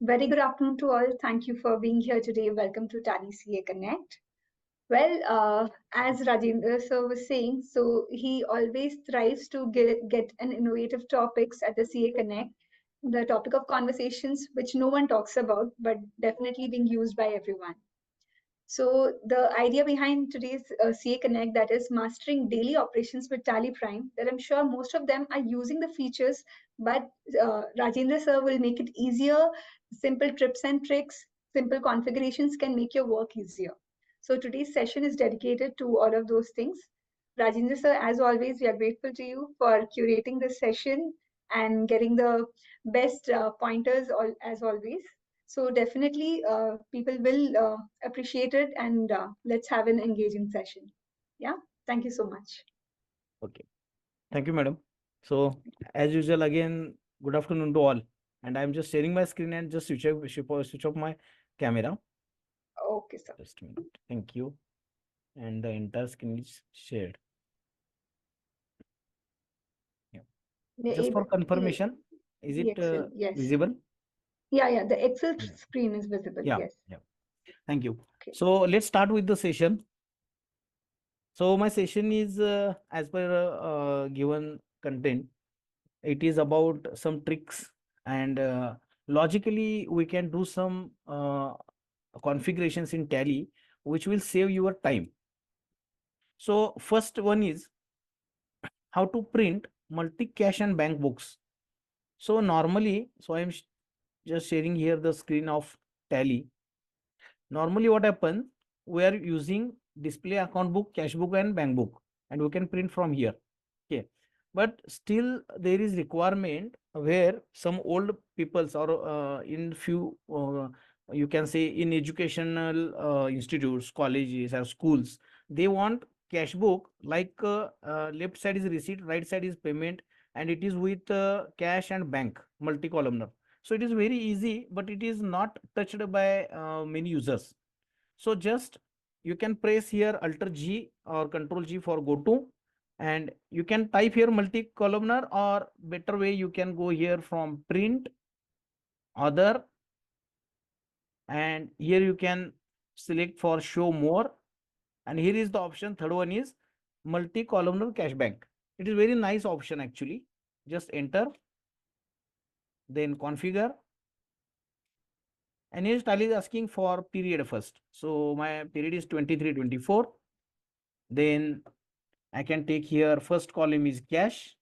Very good afternoon to all. Thank you for being here today. Welcome to Tally CA Connect. Well, as Rajendra sir was saying, so he always tries to get an innovative topics at the CA Connect, the topic of conversations which no one talks about, but definitely being used by everyone. So the idea behind today's CA Connect, that is mastering daily operations with Tally Prime, that I'm sure most of them are using the features, but Rajendra sir will make it easier. Simple tips and tricks, simple configurations can make your work easier. So today's session is dedicated to all of those things. Rajendra sir, as always, we are grateful to you for curating this session and getting the best pointers as always. So definitely, people will appreciate it, and let's have an engaging session. Yeah, thank you so much. Okay. Thank you, madam. So, as usual, again, good afternoon to all. And I'm just sharing my screen and just switch off my camera. Okay, sir. Just a minute. Thank you. And the entire screen is shared. Yeah. The Just for able, confirmation, is the it Excel, yes. visible? Yeah, the Excel Yeah. screen is visible. Yeah. Yes. Yeah. Thank you. Okay. So, let's start with the session. So, my session is as per given content. It is about some tricks and logically we can do some configurations in Tally which will save your time. So first one is how to print multi-cash and bank books. So normally, so I'm just sharing here the screen of Tally. Normally what happens, we are using display account book, cash book and bank book, and we can print from here. Okay, but still there is requirement where some old peoples or in few you can say in educational institutes, colleges or schools, they want cash book like left side is receipt, right side is payment, and it is with cash and bank multi-columnar. So it is very easy, but it is not touched by many users. So just you can press here Alt G or Control G for go to, and you can type here multi-columnar, or better way you can go here from print other, and here you can select for show more, and here is the option. Third one is multi-columnar cash bank. It is very nice option actually. Just enter, then configure, and here Tally is asking for period first. So my period is 23-24. Then I can take here first column is cash.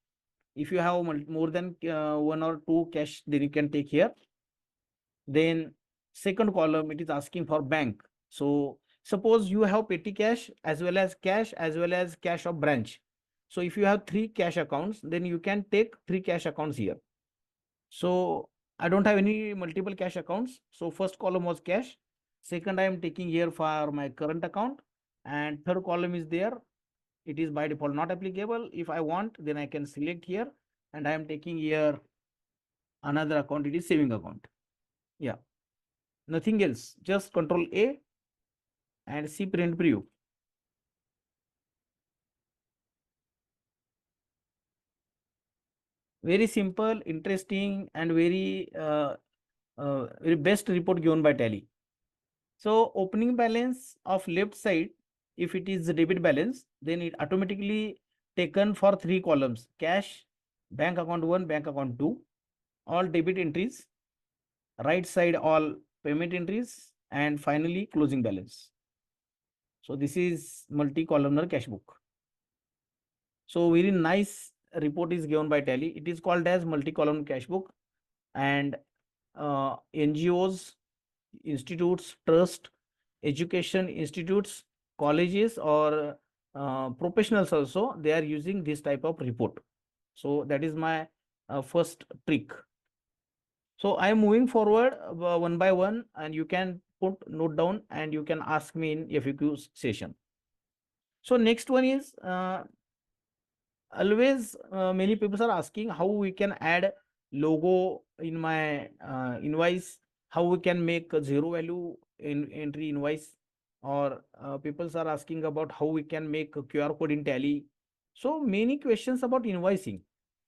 If you have more than one or two cash, then you can take here. Then second column, it is asking for bank. So suppose you have petty cash as well as cash of branch. So if you have three cash accounts, then you can take three cash accounts here. So I don't have any multiple cash accounts. So first column was cash. Second, I am taking here for my current account. And third column is there. It is by default not applicable. If I want, then I can select here and I am taking here another account. It is saving account. Yeah, nothing else. Just Control A and see print preview. Very simple, interesting, and very best report given by Tally. So opening balance of left side, if it is the debit balance, then it automatically taken for three columns: cash, bank account 1, bank account 2, all debit entries, right side all payment entries, and finally closing balance. So this is multi-columnar cash book. So very nice report is given by Tally. It is called as multi-column cash book, and NGOs, institutes, trust, education institutes, colleges or professionals also, they are using this type of report. So that is my first trick. So I am moving forward one by one, and you can put note down and you can ask me in FAQ session. So next one is always many people are asking how we can add logo in my invoice, how we can make a zero value in entry invoice, or people are asking about how we can make a QR code in Tally. So many questions about invoicing,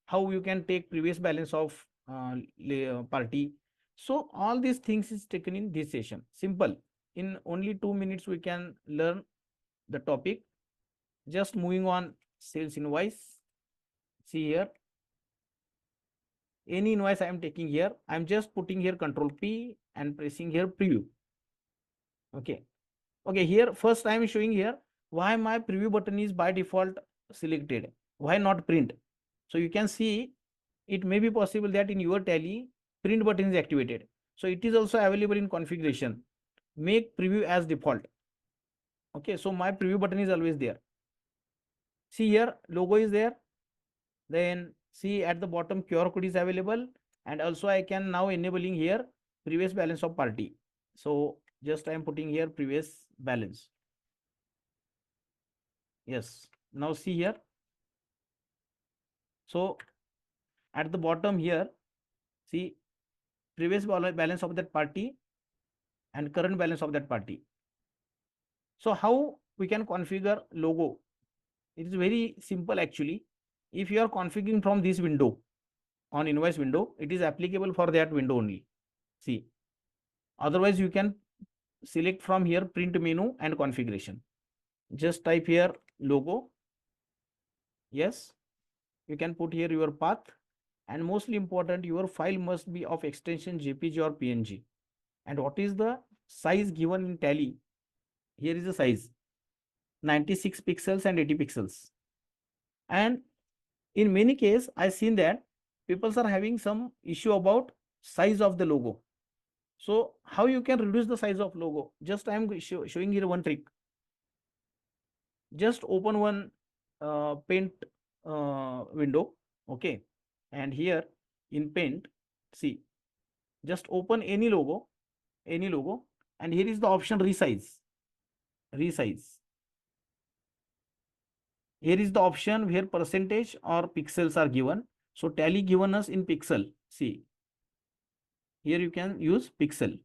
how you can take previous balance of party, So all these things is taken in this session. Simple. In only 2 minutes we can learn the topic. Just moving on, sales invoice. See here, any invoice I am taking here, I am just putting here Control P and pressing here preview. Okay. Okay, here first I am showing here why my preview button is by default selected. Why not print? So you can see it may be possible that in your Tally print button is activated. So it is also available in configuration. Make preview as default. Okay, so my preview button is always there. See here, logo is there. Then see at the bottom QR code is available, and also I can now enabling here previous balance of party. So just I am putting here previous balance. Yes, now see here. So at the bottom here, see previous balance of that party and current balance of that party. So how we can configure logo? It is very simple actually. If you are configuring from this window on invoice window, it is applicable for that window only. See, otherwise you can select from here print menu and configuration. Just type here logo. Yes, you can put here your path, and mostly important, your file must be of extension JPG or PNG. And what is the size given in Tally? Here is the size 96 pixels and 80 pixels. And in many cases, I've seen that people are having some issue about size of the logo. So how you can reduce the size of logo? Just I am showing here one trick. Just open one paint window. Okay. And here in paint, see, just open any logo, and here is the option resize. Here is the option where percentage or pixels are given. So Tally given us in pixel. See, here you can use pixel.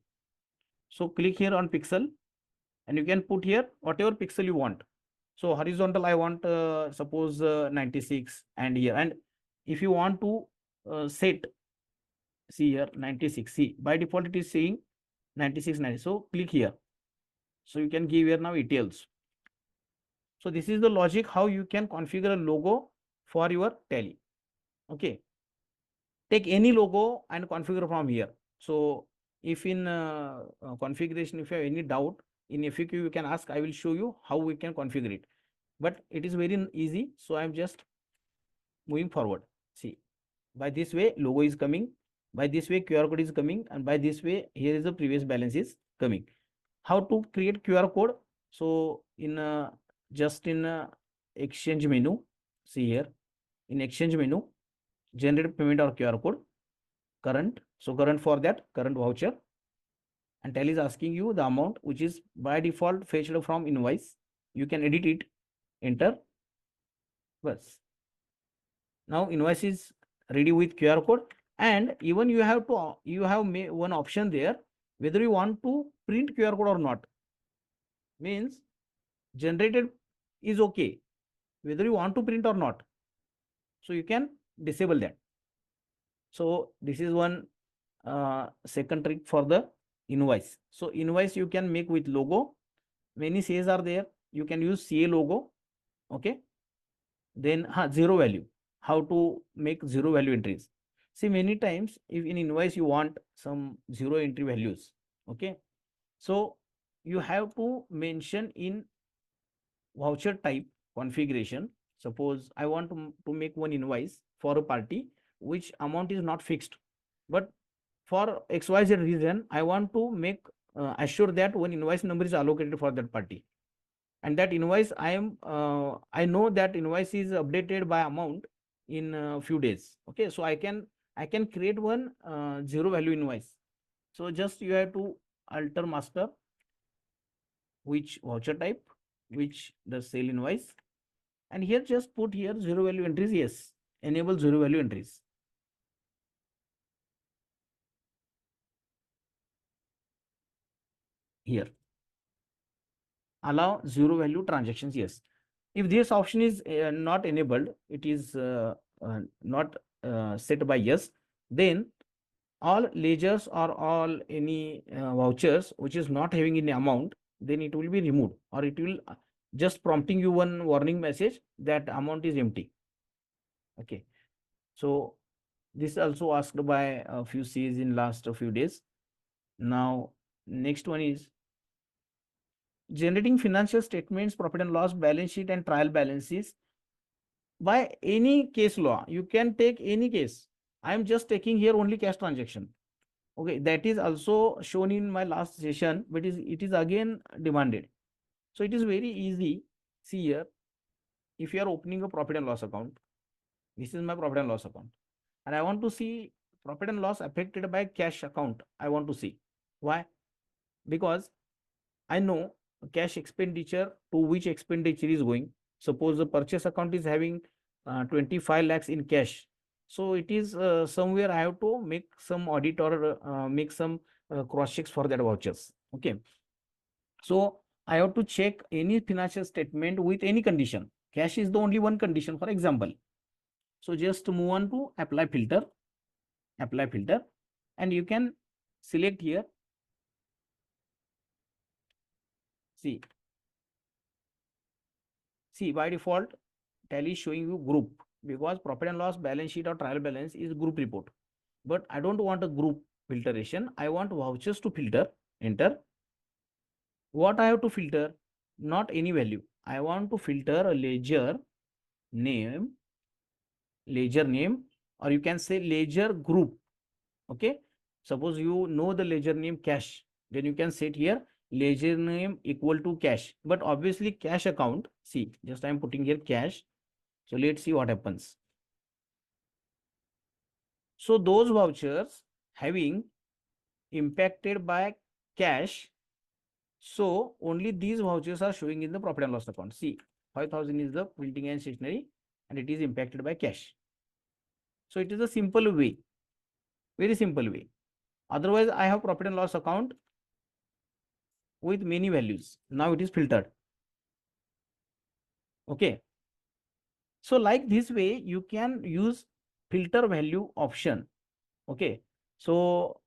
So click here on pixel, and you can put here whatever pixel you want. So horizontal, I want suppose 96, and here. And if you want to set, see here 96. See, by default it is saying 96, 90. So click here. So you can give here now details. So this is the logic how you can configure a logo for your Tally. Okay. Take any logo and configure from here. So if in configuration, if you have any doubt in FAQ, you can ask. I will show you how we can configure it. But it is very easy. So I'm just moving forward. See, by this way logo is coming. By this way QR code is coming, and by this way here is the previous balance is coming. How to create QR code? So in just in exchange menu, see here in exchange menu, generate payment or QR code, current. So current, for that current voucher, and Tally is asking you the amount which is by default fetched from invoice. You can edit it, enter. Bas. Now invoice is ready with QR code, and even you have one option there whether you want to print QR code or not. Means generated is okay, whether you want to print or not. So you can disable that. So this is one second trick for the invoice. So invoice you can make with logo. Many CAs are there. You can use CA logo. Okay. Then zero value. How to make zero value entries? See, many times if in invoice you want some zero entry values. Okay. So you have to mention in voucher type configuration. Suppose I want to make one invoice for a party which amount is not fixed, but for XYZ reason, I want to make assure that one invoice number is allocated for that party. And that invoice I know that invoice is updated by amount in a few days. Okay, so I can create one zero value invoice. So just you have to alter master, which voucher type, which the sale invoice, and here just put here zero value entries. Yes, enable zero value entries. Here allow zero value transactions. Yes, if this option is not enabled, it is not set by yes, then all ledgers or all any vouchers which is not having any amount, then it will be removed, or it will just prompting you one warning message that amount is empty. Okay. So this also asked by a few Cs in last few days. Now, next one is generating financial statements, profit and loss, balance sheet, and trial balances by any case law. You can take any case. I am just taking here only cash transaction. Okay, that is also shown in my last session, but it is again demanded. So it is very easy. See here, if you are opening a profit and loss account, this is my profit and loss account, and I want to see profit and loss affected by cash account. I want to see why, because I know cash expenditure to which expenditure is going. Suppose the purchase account is having 25 lakhs in cash. So it is somewhere I have to make some audit or make some cross checks for that vouchers. Okay. So I have to check any financial statement with any condition. Cash is the only one condition, for example. So just move on to apply filter, and you can select here. See, by default, Tally is showing you group, because profit and loss, balance sheet or trial balance is group report. But I don't want a group filtration. I want vouchers to filter. Enter. What I have to filter? Not any value. I want to filter a ledger name, or you can say ledger group. Okay. Suppose you know the ledger name cash, then you can set here ledger name equal to cash. But obviously cash account, see, just I am putting here cash. So let's see what happens. So those vouchers having impacted by cash, so only these vouchers are showing in the profit and loss account. See, 5,000 is the printing and stationery, and it is impacted by cash. So it is a simple way, very simple way. Otherwise, I have profit and loss account with many values. Now it is filtered. Okay. So like this way, you can use filter value option. Okay. So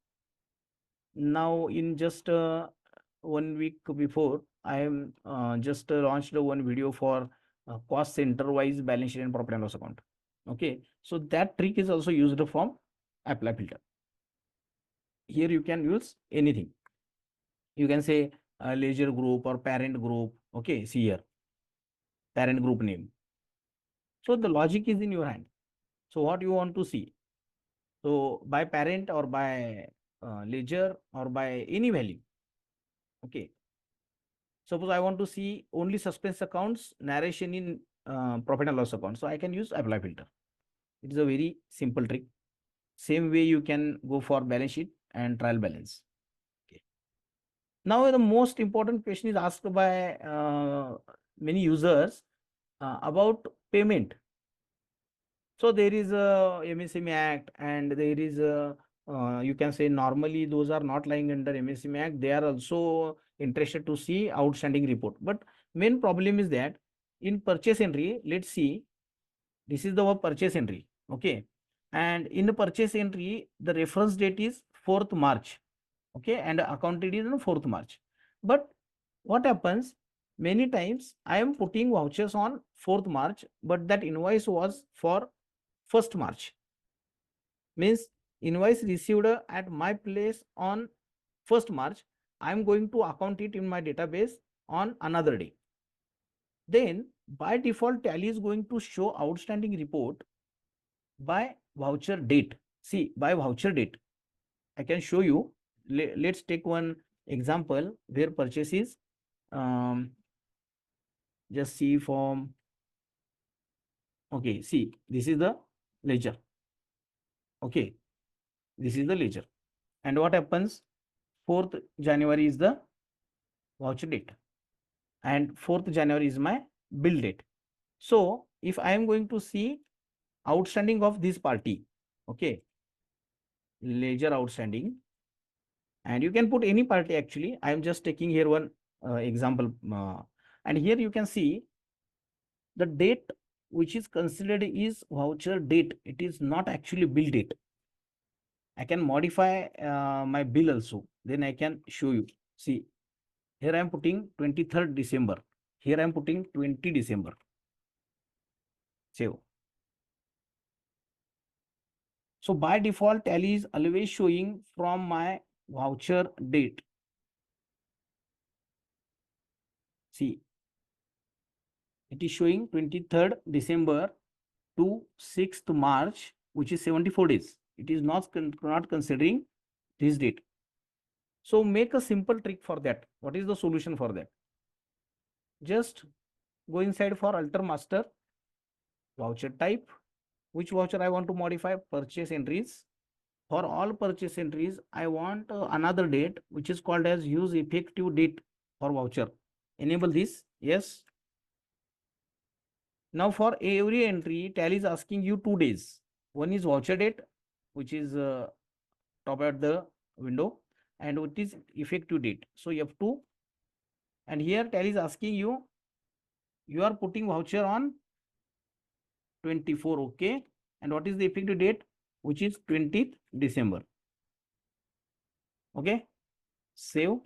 now in just 1 week before, I am just launched one video for cost center wise balance sheet and profit and loss account. Okay. So that trick is also used from apply filter. Here you can use anything. You can say ledger group or parent group. Okay. See here, parent group name. So the logic is in your hand. So what you want to see? So by parent or by ledger or by any value. Okay. Suppose I want to see only suspense accounts, narration in profit and loss account. So I can use apply filter. It is a very simple trick. Same way you can go for balance sheet and trial balance. Okay. Now the most important question is asked by many users about payment. So there is a MSME Act, and there is a you can say normally those are not lying under MSME Act. They are also interested to see outstanding report. But main problem is that in purchase entry, let's see, this is the purchase entry. Okay. And in the purchase entry, the reference date is 4th March. Okay. And account date is on 4th March. But what happens? Many times I am putting vouchers on 4th March, but that invoice was for 1st March. Means invoice received at my place on 1st March. I am going to account it in my database on another day. Then by default, Tally is going to show outstanding report by voucher date. See, by voucher date, I can show you. Let's take one example where purchase is just see from. Okay, see, this is the ledger. Okay, this is the ledger. And what happens? 4th January is the voucher date, and 4th January is my bill date. So if I am going to see outstanding of this party, okay, ledger outstanding, and you can put any party actually. I am just taking here one example, and here you can see the date which is considered is voucher date. It is not actually bill date. I can modify my bill also. Then I can show you. See, here I am putting 23rd December. Here I am putting 20 December. Save. So by default, Tally is always showing from my voucher date. See, it is showing 23rd December to 6th March, which is 74 days. It is not considering this date. So make a simple trick for that. What is the solution for that? Just go inside for alter master, voucher type, which voucher I want to modify, purchase entries. For all purchase entries, I want another date, which is called as use effective date for voucher. Enable this, yes. Now for every entry, Tally is asking you 2 days. One is voucher date, which is top at the window, and it is effective date. So F2, and here Tally is asking you, you are putting voucher on 24, okay, and what is the effective date, which is 20th December. Okay, save.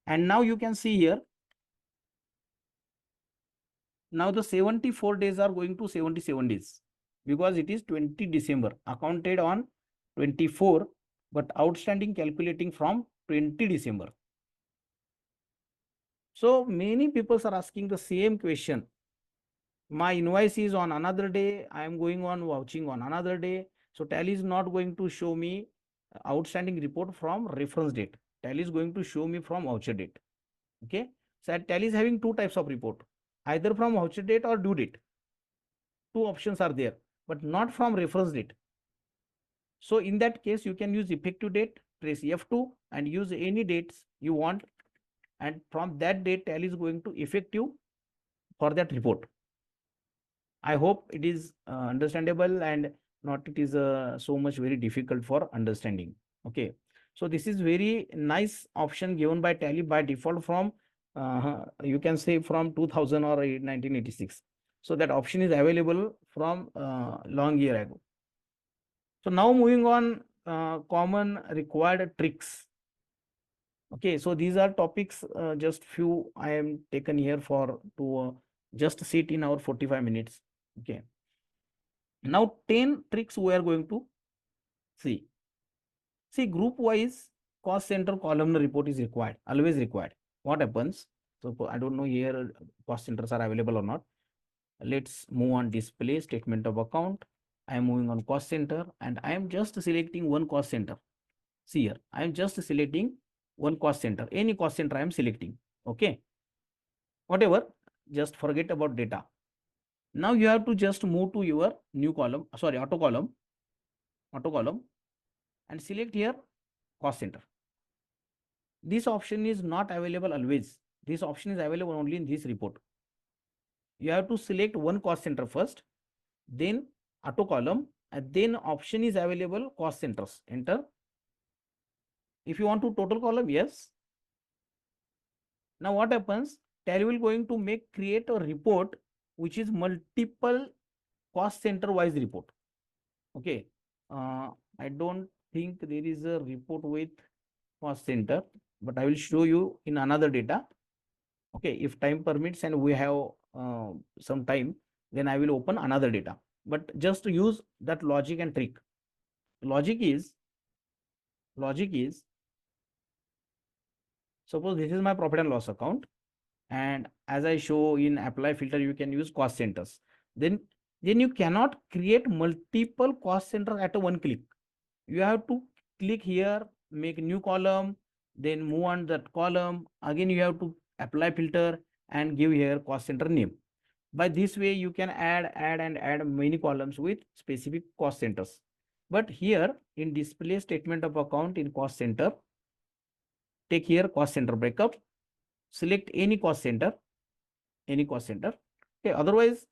And now you can see here, now the 74 days are going to 77 days because it is 20 December accounted on 24, but outstanding calculating from 20 December. So many people are asking the same question. My invoice is on another day. I am going on vouching on another day. So Tally is not going to show me outstanding report from reference date. Tally is going to show me from voucher date. Okay. So Tally is having two types of report, either from voucher date or due date. Two options are there, but not from reference date. So in that case, you can use effective date, press F2 and use any dates you want. And from that date, Tally is going to effective for that report. I hope it is understandable and not it is so much very difficult for understanding. Okay. So this is very nice option given by Tally by default from you can say from 2000 or 1986. So that option is available from long year ago. So now moving on, common required tricks. Okay, so these are topics, just few I am taken here for to just sit in our 45 minutes. Okay. Now 10 tricks we are going to see. See, group wise cost center columnar report is required, always required. What happens? So I don't know here cost centers are available or not. Let's move on display statement of account. I am moving on cost center and I am just selecting one cost center. See here, I am just selecting one cost center. Any cost center I am selecting. Okay. Whatever, just forget about data. Now you have to just move to your new column, sorry, auto column, and select here cost center. This option is not available always. This option is available only in this report. You have to select one cost center first, then auto column, and then option is available cost centers. Enter. If you want to total column, yes. Now what happens? Tally will going to create a report which is multiple cost center wise report. Okay. I don't think there is a report with cost center, but I will show you in another data. Okay, if time permits and we have some time, then I will open another data. But just to use that logic and trick. Logic is suppose this is my profit and loss account, and as I show in apply filter, you can use cost centers. Then you cannot create multiple cost center at a one click. You have to click here, make new column, then move on that column. Again, you have to apply filter and give here cost center name. By this way, you can add many columns with specific cost centers. But here in display statement of account in cost center, take here cost center breakup, select any cost center. Okay, otherwise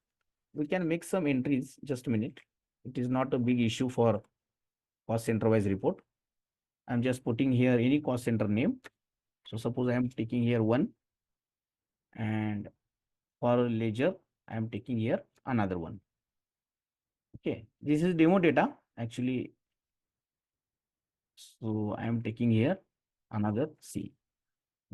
we can make some entries. Just a minute. It is not a big issue for cost center wise report. I'm just putting here any cost center name. So suppose I am taking here one, and for ledger, I am taking here another one. Okay, this is demo data actually. So I am taking here another C.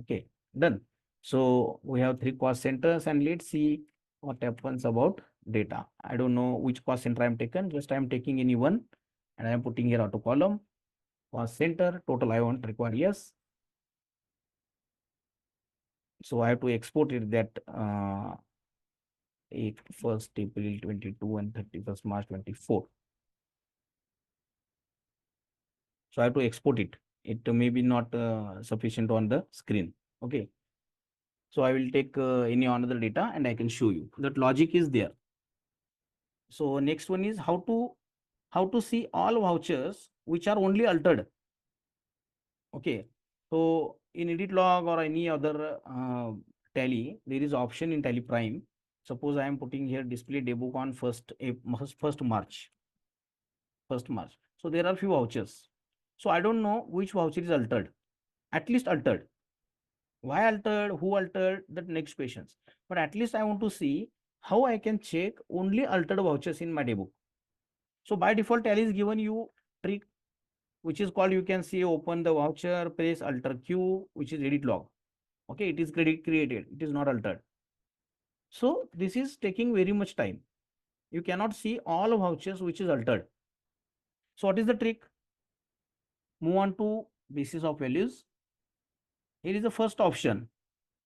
Okay, done. So we have three cost centers and let's see what happens about data. I don't know which cost center I am taken, just I am taking any one and I am putting here auto column, cost center, total I want require yes. So I have to export it that 1st April 22 and 31st March 24. So I have to export it. It may be not sufficient on the screen. Okay. So I will take any another data and I can show you that logic is there. So next one is how to see all vouchers which are only altered. Okay. So in edit log or any other tally, there is option in Tally Prime. Suppose I am putting here display debug on 1st March. 1st March. So there are few vouchers. So I don't know which voucher is altered. At least altered. Why altered? Who altered? That next questions. But at least I want to see how I can check only altered vouchers in my debug. So by default, Tally is given you trick which is called, you can see, open the voucher, press alter Q, which is edit log. Okay, it is created, it is not altered. So this is taking very much time. You cannot see all vouchers which is altered. So what is the trick? Move on to basis of values. Here is the first option.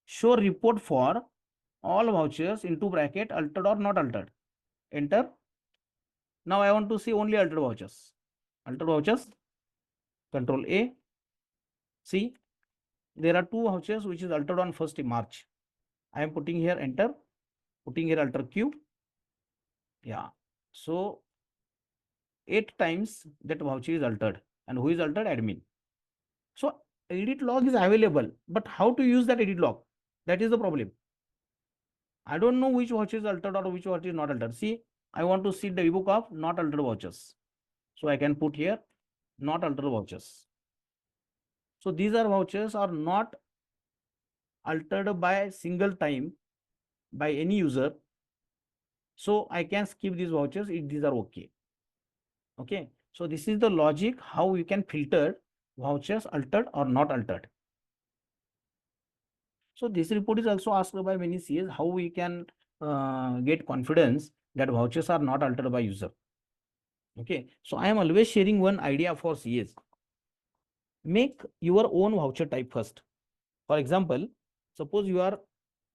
Show report for all vouchers into bracket altered or not altered. Enter. Now I want to see only altered vouchers. Altered vouchers. Control A. See, there are two vouchers which is altered on 1st March. I am putting here enter, putting here alter Q. Yeah. So 8 times that voucher is altered. And who is altered? Admin. So edit log is available, but how to use that edit log? That is the problem. I don't know which voucher is altered or which voucher is not altered. See, I want to see the ebook of not altered vouchers. So I can put here not altered vouchers. So these are vouchers are not altered by single time by any user. So I can skip these vouchers if these are okay. Okay. So this is the logic how you can filter vouchers altered or not altered. So this report is also asked by many CAs how we can get confidence that vouchers are not altered by user. Okay. So I am always sharing one idea for CAs. Make your own voucher type first. For example, suppose you are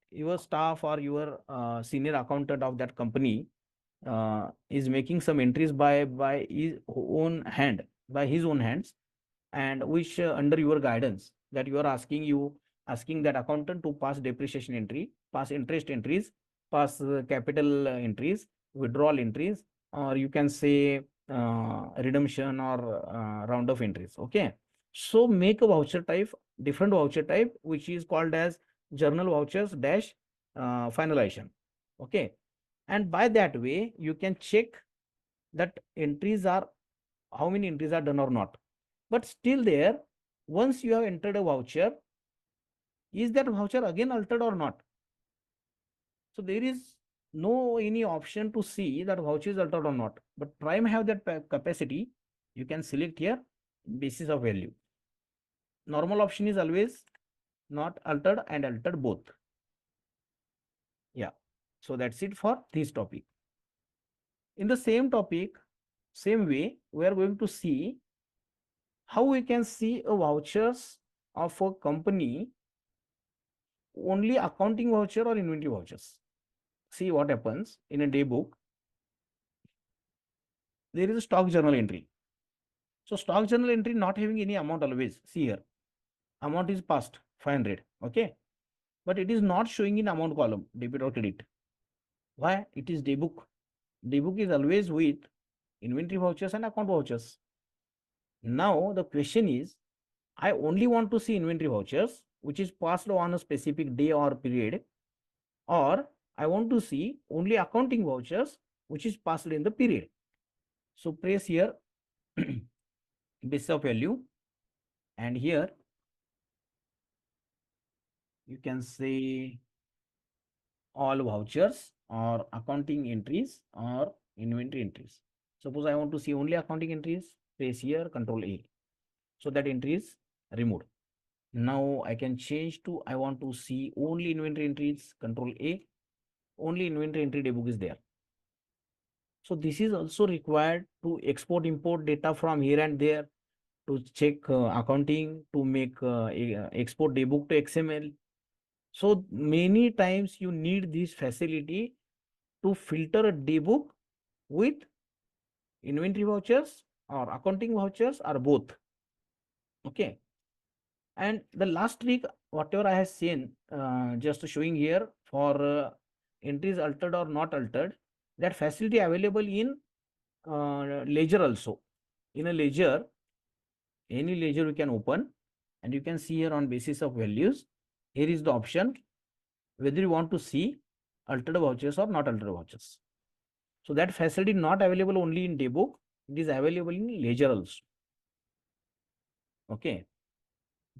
your staff or your senior accountant of that company is making some entries by his own hand, by his own hands, and which under your guidance that you are asking that accountant to pass depreciation entry, pass interest entries, pass capital entries, withdrawal entries, or you can say redemption or round of entries. Okay. So make a voucher type, different voucher type, which is called as journal vouchers dash finalization. Okay. And by that way, you can check that entries are, how many entries are done or not. But still there, once you have entered a voucher, is that voucher again altered or not? So there is no any option to see that voucher is altered or not. But Prime have that capacity. You can select here basis of value. Normal option is always not altered and altered both. Yeah. So that's it for this topic. In the same topic, same way, we are going to see how we can see a vouchers of a company only accounting voucher or inventory vouchers. See what happens in a day book. There is a stock journal entry. So stock journal entry not having any amount always. See here, amount is past 500. Okay. But it is not showing in amount column, debit or credit. Why? It is day book. Day book is always with inventory vouchers and account vouchers. Now the question is, I only want to see inventory vouchers, which is passed on a specific day or period, or I want to see only accounting vouchers, which is passed in the period. So press here base of value, and here you can say all vouchers or accounting entries or inventory entries. Suppose I want to see only accounting entries, press here, Control A. So that entry is removed. Now I can change to, I want to see only inventory entries, Control A. Only inventory entry daybook is there. So this is also required to export import data from here and there, to check accounting, to make export daybook to XML. So many times you need this facility to filter a daybook with inventory vouchers or accounting vouchers or both. Okay. And the last trick, whatever I have seen, just showing here for entries altered or not altered, that facility available in ledger also. In a ledger, any ledger you can open, and you can see here on basis of values, here is the option whether you want to see altered vouchers or not altered vouchers. So that facility not available only in daybook, it is available in ledger also. Okay.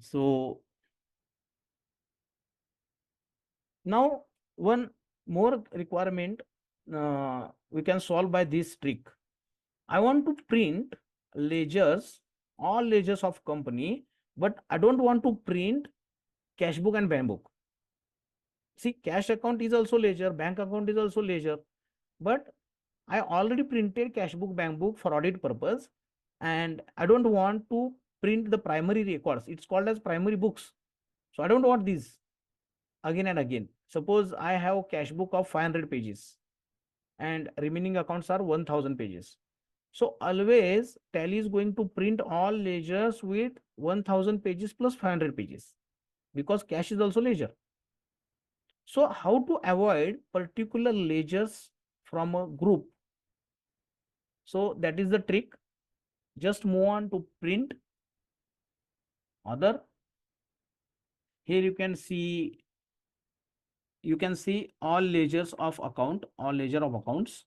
So now one more requirement we can solve by this trick. I want to print ledgers, all ledgers of company, but I don't want to print cash book and bank book. See, cash account is also ledger, bank account is also ledger, but I already printed cash book, bank book for audit purpose, and I don't want to print the primary records. It's called as primary books. So I don't want these again and again. Suppose I have cash book of 500 pages and remaining accounts are 1000 pages. So always Tally is going to print all ledgers with 1000 pages plus 500 pages, because cash is also ledger. So how to avoid particular ledgers from a group? So that is the trick. Just move on to print other. Here you can see all ledgers of account, all ledger of accounts,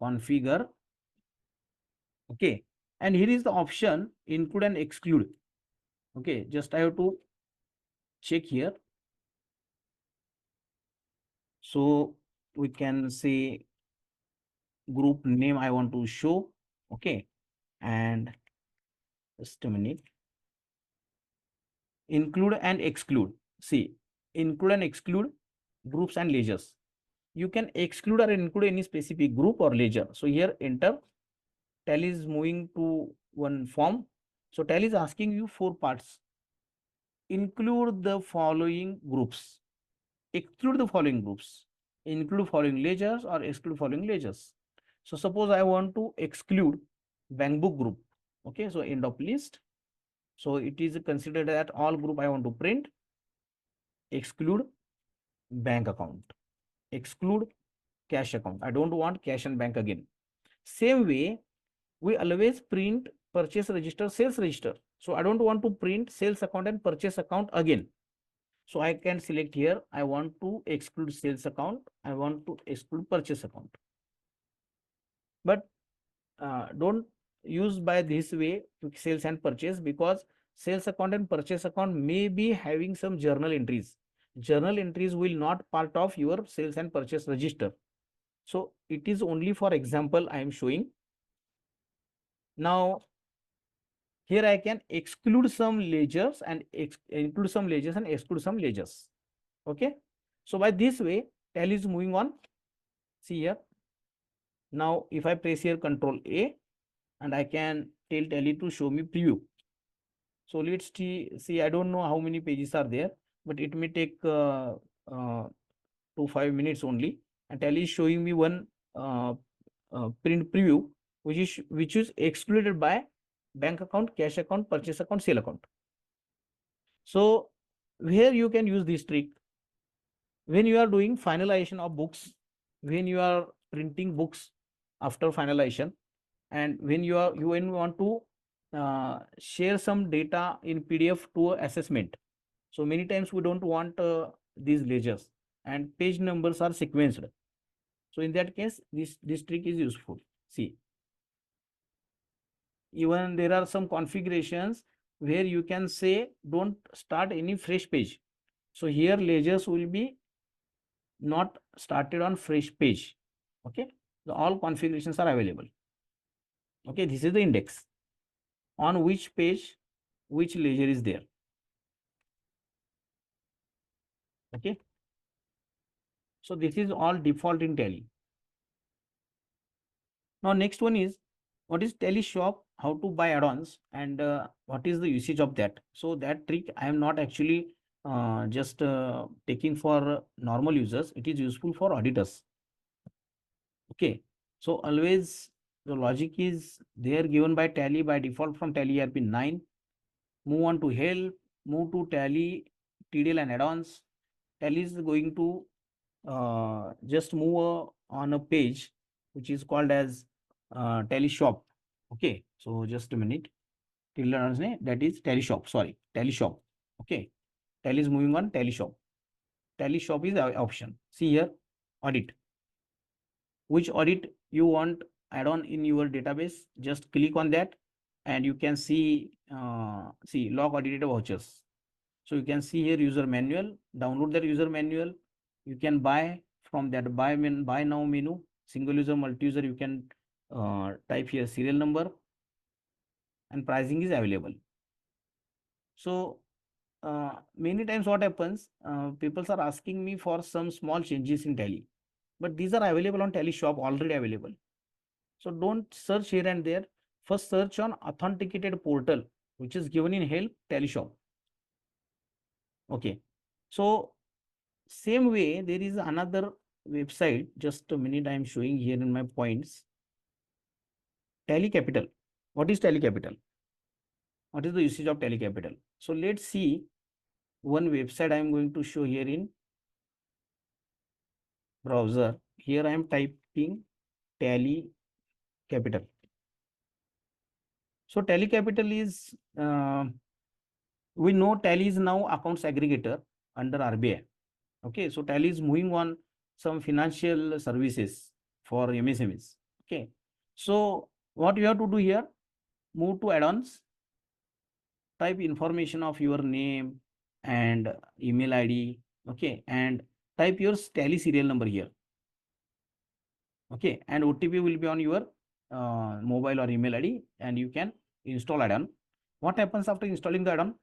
configure. Okay. And here is the option include and exclude. Okay. Just I have to check here. So we can say group name I want to show. Okay. And just a minute. Include and exclude. See, include and exclude groups and ledgers. You can exclude or include any specific group or ledger. So here enter. Tally is moving to one form. So Tally is asking you 4 parts. Include the following groups. Exclude the following groups. Include following ledgers or exclude following ledgers. So suppose I want to exclude bank book group. Okay, so end of list. So it is considered that all group I want to print. Exclude bank account. Exclude cash account. I don't want cash and bank again. Same way, we always print purchase register, sales register. So I don't want to print sales account and purchase account again. So I can select here, I want to exclude sales account, I want to exclude purchase account. But don't use by this way to sales and purchase, because sales account and purchase account may be having some journal entries. Journal entries will not part of your sales and purchase register. So it is only for example I am showing. Now here I can exclude some ledgers and include some ledgers and exclude some ledgers. Okay. So by this way, Tally is moving on. See here. Now if I press here Control A, and I can tell Tally to show me preview. So let's see, I don't know how many pages are there, but it may take 2 to 5 minutes only. And Tally is showing me one print preview, which is excluded by bank account, cash account, purchase account, sale account. So here you can use this trick when you are doing finalization of books, when you are printing books after finalization, and when you want to share some data in PDF to assessment. So many times we don't want these ledgers and page numbers are sequenced. So in that case, this trick is useful. See, even there are some configurations where you can say don't start any fresh page. So here ledgers will be not started on fresh page. Okay, so all configurations are available. Okay, this is the index on which page which ledger is there. Okay, so this is all default in Tally. Now next one is, what is Tally Shop, how to buy add-ons, and what is the usage of that. So that trick I am not actually just taking for normal users. It is useful for auditors. Okay, so always the logic is there given by Tally by default from Tally ERP 9. Move on to help, move to Tally TDL and add-ons. Tally is going to just move on a page which is called as Tally Shop. Okay, so just a minute. That is Tally Shop. Sorry, Tally Shop. Okay, Tally is moving on Tally Shop. Tally Shop is the option. See here, audit. Which audit you want add on in your database? Just click on that, and you can see log audited vouchers. So you can see here user manual. Download that user manual. You can buy from that buy now menu. Single user, multi user. You can type here serial number, and pricing is available. So many times what happens, people are asking me for some small changes in Tally, but these are available on Tally Shop, already available. So don't search here and there. First search on authenticated portal, which is given in help Tally Shop. Okay, so same way there is another website. Just a minute, I am showing here in my points. Tally Capital. What is Tally Capital? What is the usage of Tally Capital? So let's see one website I am going to show here in browser. Here I am typing Tally Capital. So Tally Capital is, we know Tally is now accounts aggregator under RBI. Okay, so Tally is moving on some financial services for MSMEs. Okay, so what you have to do here, move to add-ons, type information of your name and email ID. Okay, and type your Tally serial number here. Okay, and OTP will be on your mobile or email ID, and you can install add-on. What happens after installing the add-on?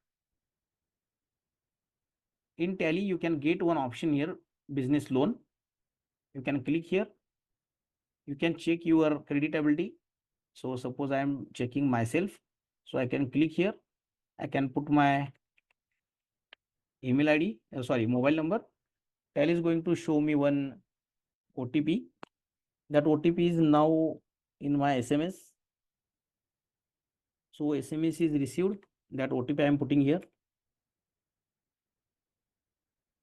In Tally, you can get one option here, business loan. You can click here. You can check your creditability. So suppose I am checking myself. So I can click here. I can put my email ID, mobile number. Tally is going to show me one OTP. That OTP is now in my SMS. So SMS is received. That OTP I am putting here.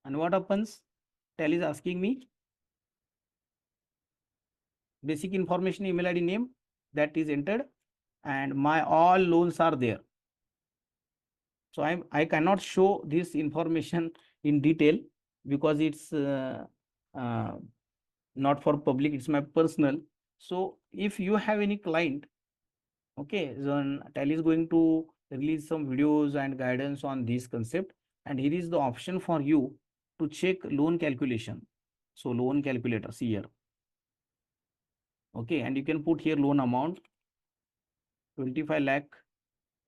And what happens? Tally is asking me basic information, email ID, name, that is entered, and my all loans are there. So I cannot show this information in detail because it's not for public, it's my personal. So if you have any client, okay, then Tally is going to release some videos and guidance on this concept, and here is the option for you to check loan calculation. So loan calculator, see here. Okay, and you can put here loan amount 25 lakh.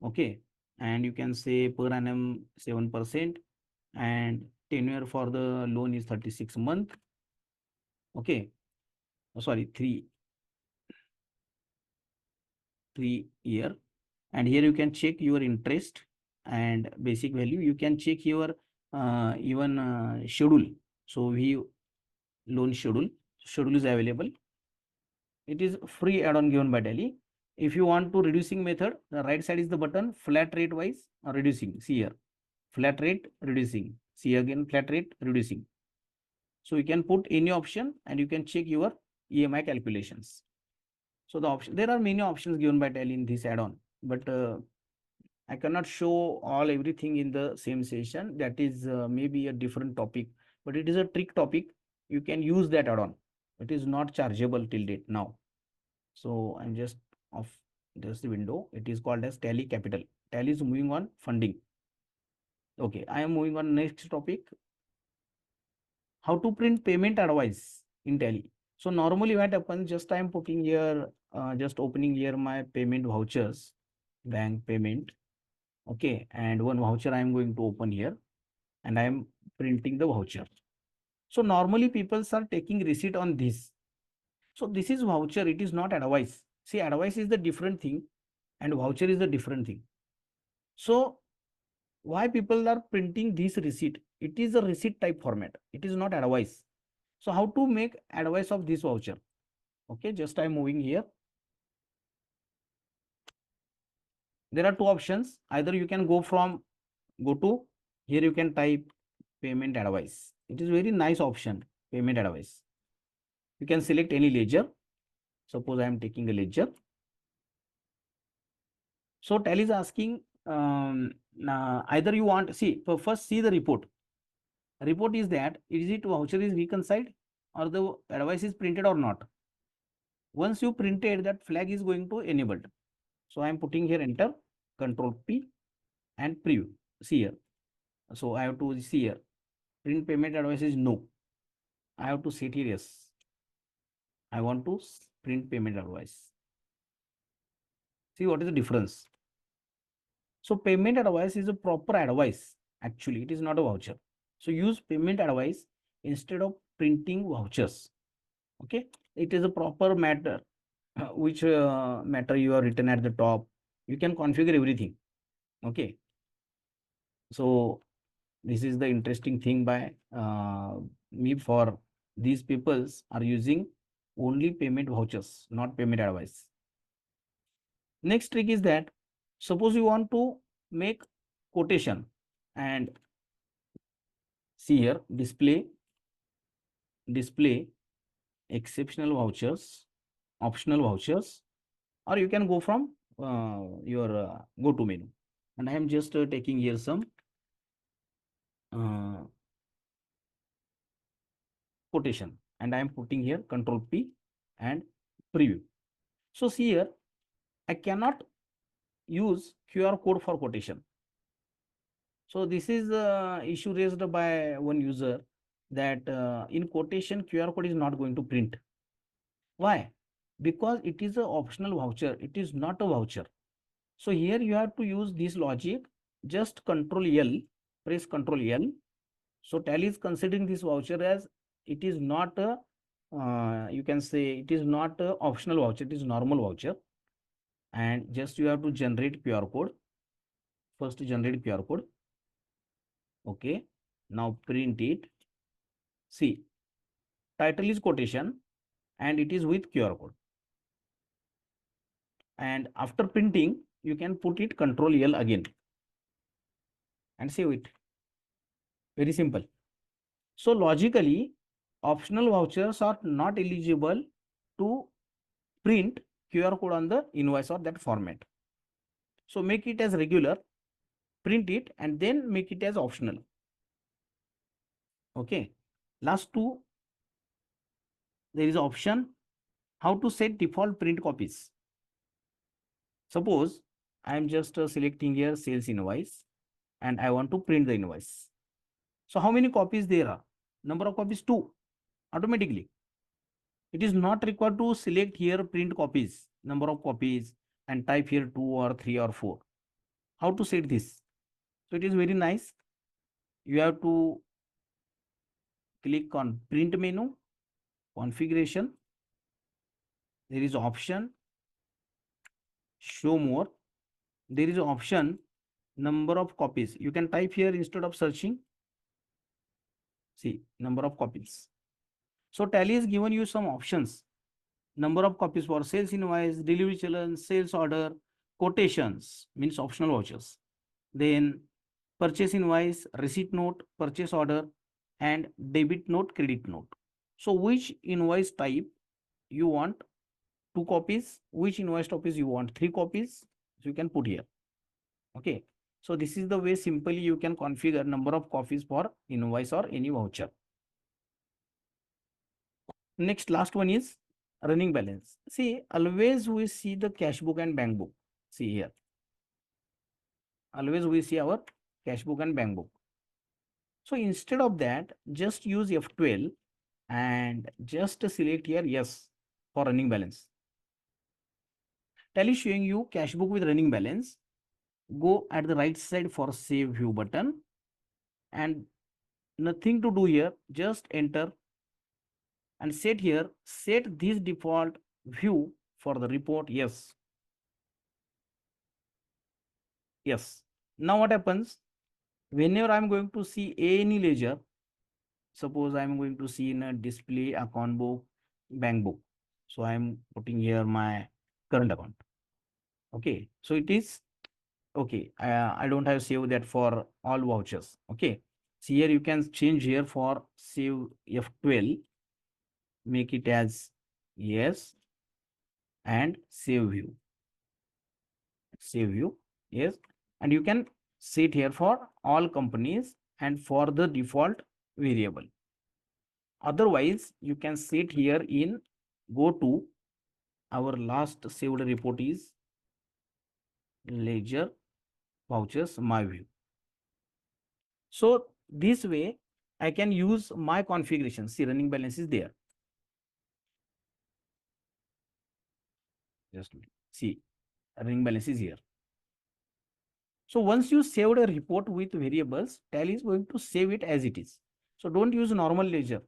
Okay, and you can say per annum 7%, and tenure for the loan is 36 month. Okay, sorry, 3 year. And here you can check your interest and basic value. You can check your even schedule. So we loan schedule is available. It is free add-on given by Tally. If you want to reducing method, the right side is the button flat rate wise reducing. See here, flat rate reducing. See again, flat rate reducing. So you can put any option and you can check your EMI calculations. So the option, there are many options given by Tally in this add-on, but I cannot show all everything in the same session. That is maybe a different topic, but it is a trick topic. You can use that add-on. It is not chargeable till date now. So I'm just off this window. It is called as Tally Capital. Tally is moving on funding. Okay, I am moving on next topic. How to print payment advice in Tally. So normally what happens, just I am putting here just opening here my payment vouchers, bank payment. Okay, and one voucher I am going to open here, and I am printing the voucher. So normally people are taking receipt on this. So this is voucher, it is not advice. See, advice is the different thing and voucher is the different thing. So why people are printing this receipt? It is a receipt type format. It is not advice. So how to make advice of this voucher? Okay, just I'm moving here. There are two options. Either you can go to here, you can type payment advice. It is very nice option, payment advice. You can select any ledger. Suppose I am taking a ledger. So Tally is asking, either you want, first see the report. Report is that, is it voucher is reconciled or the advice is printed or not? Once you printed, that flag is going to enabled. So I am putting here enter, control P and preview. See here. So I have to see here. Print payment advice is no. I have to set here yes. I want to print payment advice. See what is the difference. So payment advice is a proper advice. Actually, it is not a voucher. So use payment advice instead of printing vouchers. Okay, it is a proper matter, which matter you are written at the top. You can configure everything. Okay. So this is the interesting thing by me for these peoples are using only payment vouchers, not payment advice. Next trick is that suppose you want to make quotation and see here display exceptional vouchers, optional vouchers, or you can go from your go to menu. And I am just taking here some quotation and I am putting here control P and preview. So see here, I cannot use QR code for quotation. So this is issue raised by one user that in quotation QR code is not going to print. Why? Because it is an optional voucher. It is not a voucher. So here you have to use this logic. Just control L, press control L. So Tally is considering this voucher as it is not a, you can say it is not a optional voucher. It is normal voucher. And just you have to generate QR code. First generate QR code. Okay. Now print it. See, title is quotation and it is with QR code. And after printing, you can put it control L again and save it. Very simple. So logically, optional vouchers are not eligible to print QR code on the invoice or that format. So make it as regular, print it and then make it as optional. Okay. Last two, there is option how to set default print copies. Suppose I am just selecting here sales invoice and I want to print the invoice. So how many copies there are? Number of copies 2 automatically. It is not required to select here print copies, number of copies and type here 2 or 3 or 4. How to set this? So it is very nice. You have to click on print menu, configuration. There is option show more. There is option number of copies. You can type here instead of searching. See, number of copies. So Tally has given you some options. Number of copies for sales invoice, delivery challenge, sales order, quotations means optional vouchers. Then purchase invoice, receipt note, purchase order, and debit note, credit note. So which invoice type you want 2 copies, which invoice copies you want 3 copies, so you can put here. Okay. So this is the way simply you can configure number of copies for invoice or any voucher. Next, last one is running balance. See, always we see the cash book and bank book. See here. Always we see our cash book and bank book. So instead of that, just use F12 and just select here yes for running balance. Tally showing you cash book with running balance. Go at the right side for save view button, and nothing to do here, just enter and set here, set this default view for the report. Yes. Yes. Now what happens? Whenever I'm going to see any ledger, suppose I'm going to see in a display account book, bank book. So I'm putting here my current account. Okay. So it is okay. I don't have save that for all vouchers. Okay. So here you can change here for save F12, make it as yes, and save view. Save view, yes. And you can set here for all companies and for the default variable. Otherwise, you can set here in go to our last saved report is ledger vouchers my view. So this way I can use my configuration. See, running balance is there. Just see, running balance is here. So once you saved a report with variables, Tally is going to save it as it is. So don't use normal ledger,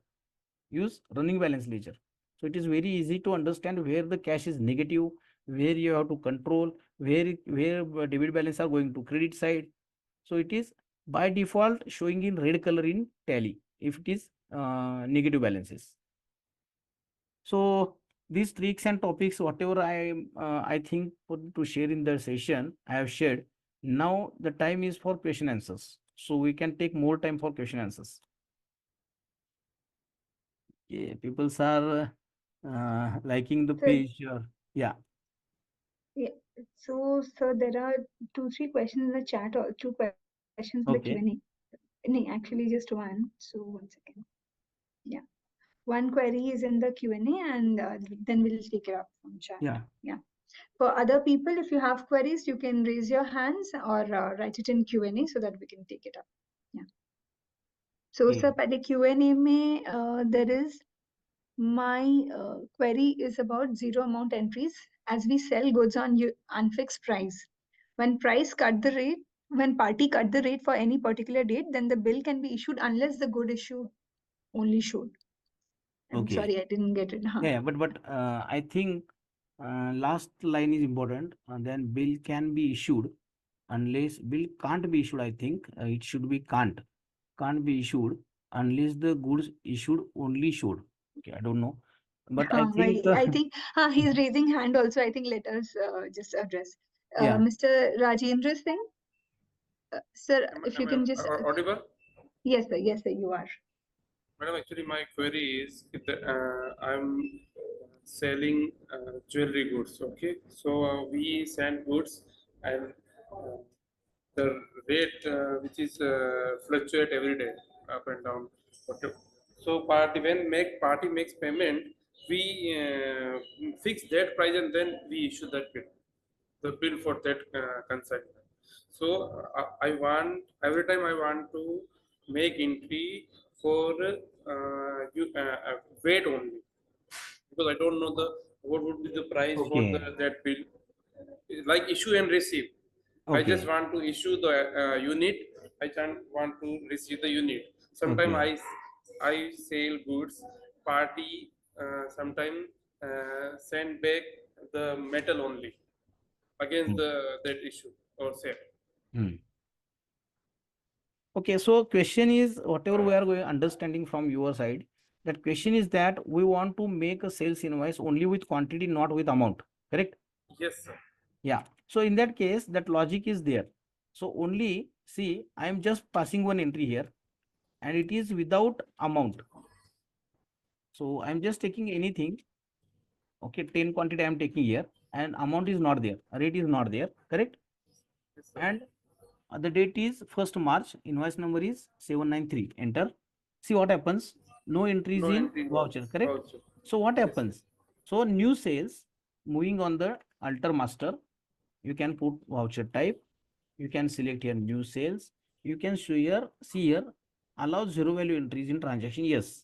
use running balance ledger. So it is very easy to understand where the cash is negative, where you have to control, where debit balance are going to credit side. So it is by default showing in red color in Tally if it is negative balances. So these tricks and topics, whatever I think to share in the session, I have shared. Now the time is for question answers. So we can take more time for question answers. Yeah, people are liking the So, page. Yeah. yeah. So, sir, there are 2, 3 questions in the chat or 2 questions in the Q&A. Okay. No, actually just one. So, one second. Yeah. One query is in the Q&A and then we'll take it up from chat. Yeah. Yeah. For other people, if you have queries, you can raise your hands or write it in Q&A so that we can take it up. Yeah. So, Okay. sir, पहले Q&A में there is my query is about zero amount entries as we sell goods on unfixed price. When price cut the rate, when party cut the rate for any particular date, then the bill can be issued unless the good issue only showed. I'm Okay. sorry, I didn't get it. Huh. Yeah, but I think last line is important. Then bill can be issued unless bill can't be issued. I think it should be can't be issued unless the goods issued only showed. Okay, I don't know, but I think I think he's raising hand also. I think let us just address. yeah. Mr. Rajendra Singh, sir, if you Am can just. I audible? Yes, sir, you are. Madam, actually, my query is I'm selling jewelry goods. Okay, so we send goods and the rate which is fluctuate every day up and down. Okay. So party makes payment, we fix that price and then we issue that bill, the bill for that consignment. So I want every time I want to make entry for weight only, because I don't know the what would be the price for Okay. that bill, like issue and receive. I just Okay. want to issue the unit. I don't want to receive the unit. Sometimes Okay. I sell goods. Party sometimes send back the metal only against that issue or sale. Hmm. Okay, so question is whatever we are going understanding from your side, that question is that we want to make a sales invoice only with quantity, not with amount, correct? Yes, sir. Yeah. So in that case, that logic is there. So only see, I am just passing one entry here and it is without amount. So I'm just taking anything. Okay, 10 quantity I am taking here and amount is not there. Rate is not there, correct? Yes, sir. And the date is 1st March, invoice number is 793, enter. See what happens, no entries No in entry voucher, correct? voucher. So what Yes, happens? So new sales, moving on the alter master, you can put voucher type, you can select here new sales, you can see here, allow zero value entries in transaction, yes.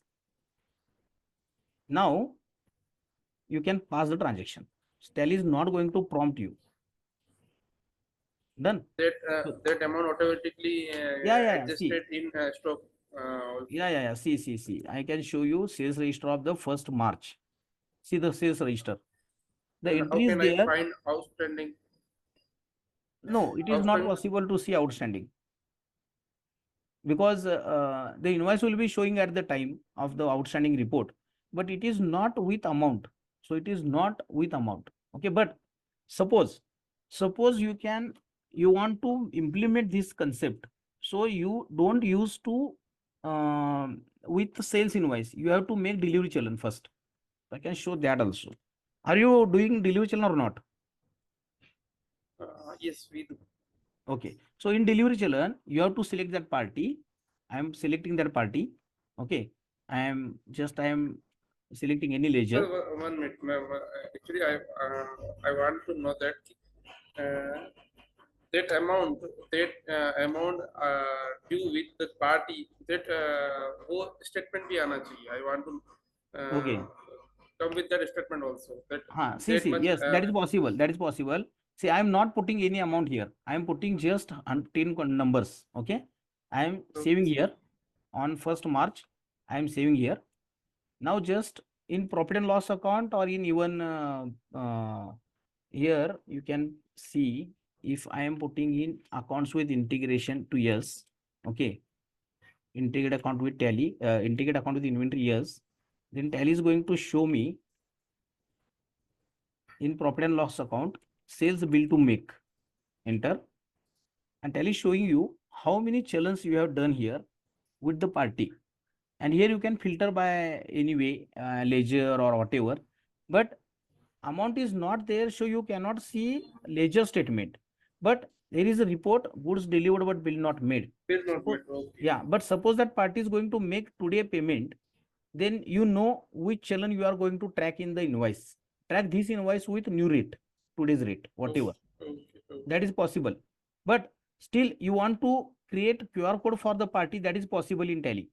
Now, you can pass the transaction. Tally is not going to prompt you. Done. That So, that amount automatically yeah. See, adjusted in stock. Also. yeah. See. I can show you sales register of the 1st March. See the sales register. The And how entry is can I there. find outstanding? No, it is not possible to see outstanding, because the invoice will be showing at the time of the outstanding report, but it is not with amount. So it is not with amount. Okay, but suppose you want to implement this concept, so you don't use to with the sales invoice, you have to make delivery challan first. I can show that also. Are you doing delivery challan or not? Yes, we do. Okay, so in delivery challan, you have to select that party. I am selecting that party. Okay, I am selecting any ledger. Well, 1 minute. Actually, I want to know that that amount due with the party, that वो statement भी आना चाहिए. I want to Okay. come with that statement also. That See, that much, yes, that is possible. That is possible. See, I am not putting any amount here. I am putting just 10 numbers. Okay, I am saving here on 1st March. I am saving here. Now, just in profit and loss account, or in even here, you can see if I am putting in accounts with integration to yes. Okay, integrate account with Tally, integrate account with inventory yes. Then Tally is going to show me in profit and loss account sales bill to make. Enter, and Tally is showing you how many challens you have done here with the party. And here you can filter by any way, ledger or whatever, but amount is not there, so you cannot see ledger statement. But there is a report, goods delivered but bill not made. bill not made. Okay. Yeah, but suppose that party is going to make today payment, then you know which challan you are going to track in the invoice. Track this invoice with new rate, today's rate, whatever. Okay. That is possible. But still, you want to create QR code for the party, that is possible in Tally.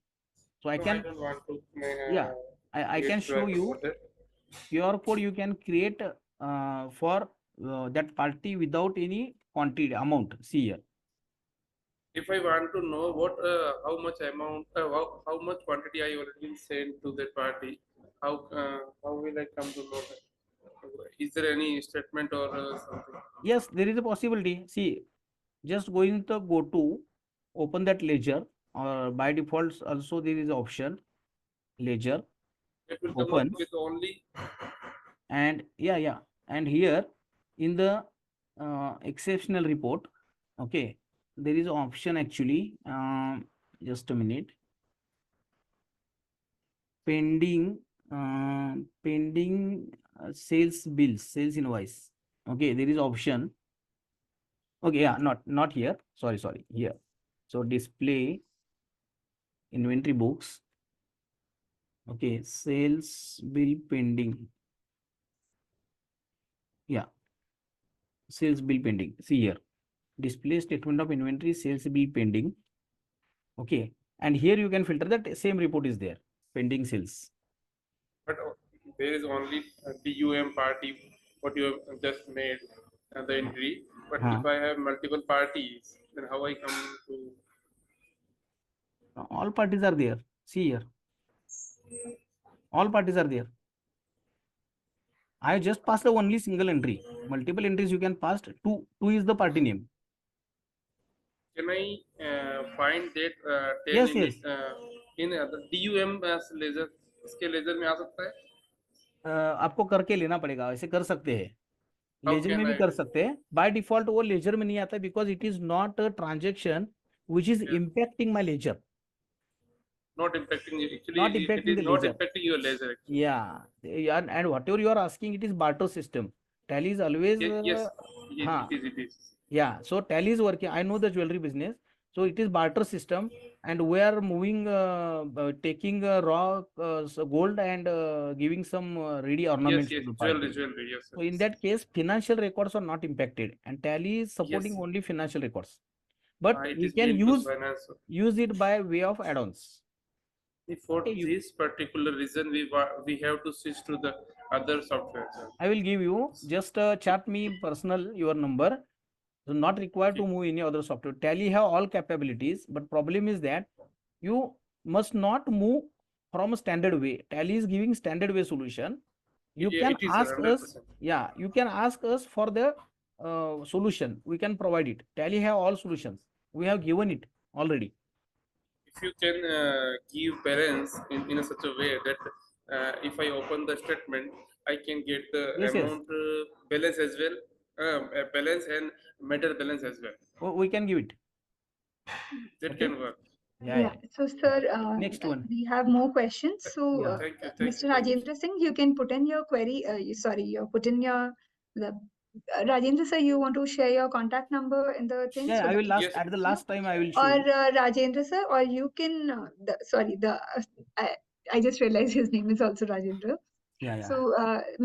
So I No, can, I don't want to. yeah, I can show you QR code you can create for that party without any quantity amount. See here. If I want to know what how much amount, how much quantity I already sent to that party, how will I come to know that? Is there any statement or something? Yes, there is a possibility. See, just going to go to open that ledger, or by default also there is option ledger. It will come Open. up with only. And yeah, and here in the exceptional report, okay, there is option actually. Just a minute. Pending sales bills, sales invoice. Okay, there is option. Okay, yeah, not here. Sorry, here. So display inventory books. Okay, sales bill pending. Yeah, sales bill pending. See here, display statement of inventory, sales bill pending. Okay, and here you can filter that same report is there, pending sales. But there is only a DUM party, what you have just made the entry. But if I have multiple parties, then how I come to? All parties are there. See here. All parties are there. I just passed the only single entry. Multiple entries you can pass. Two is the party name. Can I find that? Yes. In the DUM ledger, इसके ledger में आ सकता है? आपको करके लेना पड़ेगा. ऐसे कर सकते हैं. लेजर में भी I कर do? सकते हैं. बाय डिफॉल्ट वो लेजर में नहीं आता, because it is not a transaction which is impacting my ledger. Not impacting you. Actually, Not it impacting is the not ledger. impacting your ledger. Actually. Yeah, and whatever you are asking, it is barter system. Tally is always Yes, it is. Yeah, so Tally is working. I know the jewelry business, so it is barter system, and we are moving, taking raw gold and giving some ready ornaments. Yes, to the party. jewelry. Yes. So in that case, financial records are not impacted, and Tally is supporting Yes. only financial records. But It we is can meant to finance. use it by way of add-ons. For Okay, this particular reason, we have to switch to the other software, sir. I will give you, just chat me personal your number. So not required to Okay. move any other software. Tally have all capabilities, but problem is that you must not move from a standard way. Tally is giving standard way solution. You Yeah, can it is, sir, ask us, 100%. yeah, you can ask us for the solution. We can provide it. Tally have all solutions. We have given it already. If you can give parents in a such a way that if I open the statement, I can get the Yes, yes. amount balance as well, balance and metal balance as well. We can give it. That Okay. can work. Yeah, Yeah. yeah. So, sir, Next one. we have more questions. So, Yeah. Thank you, Mr. thank you. Rajendra Singh, you can put in your query. Sorry, you put in your the Rajendra sir, you want to share your contact number in the thing Yeah, so I that will last Yes. at the last time I will show or you. Rajendra sir, or you can I, I just realized his name is also Rajendra. Yeah, yeah. So,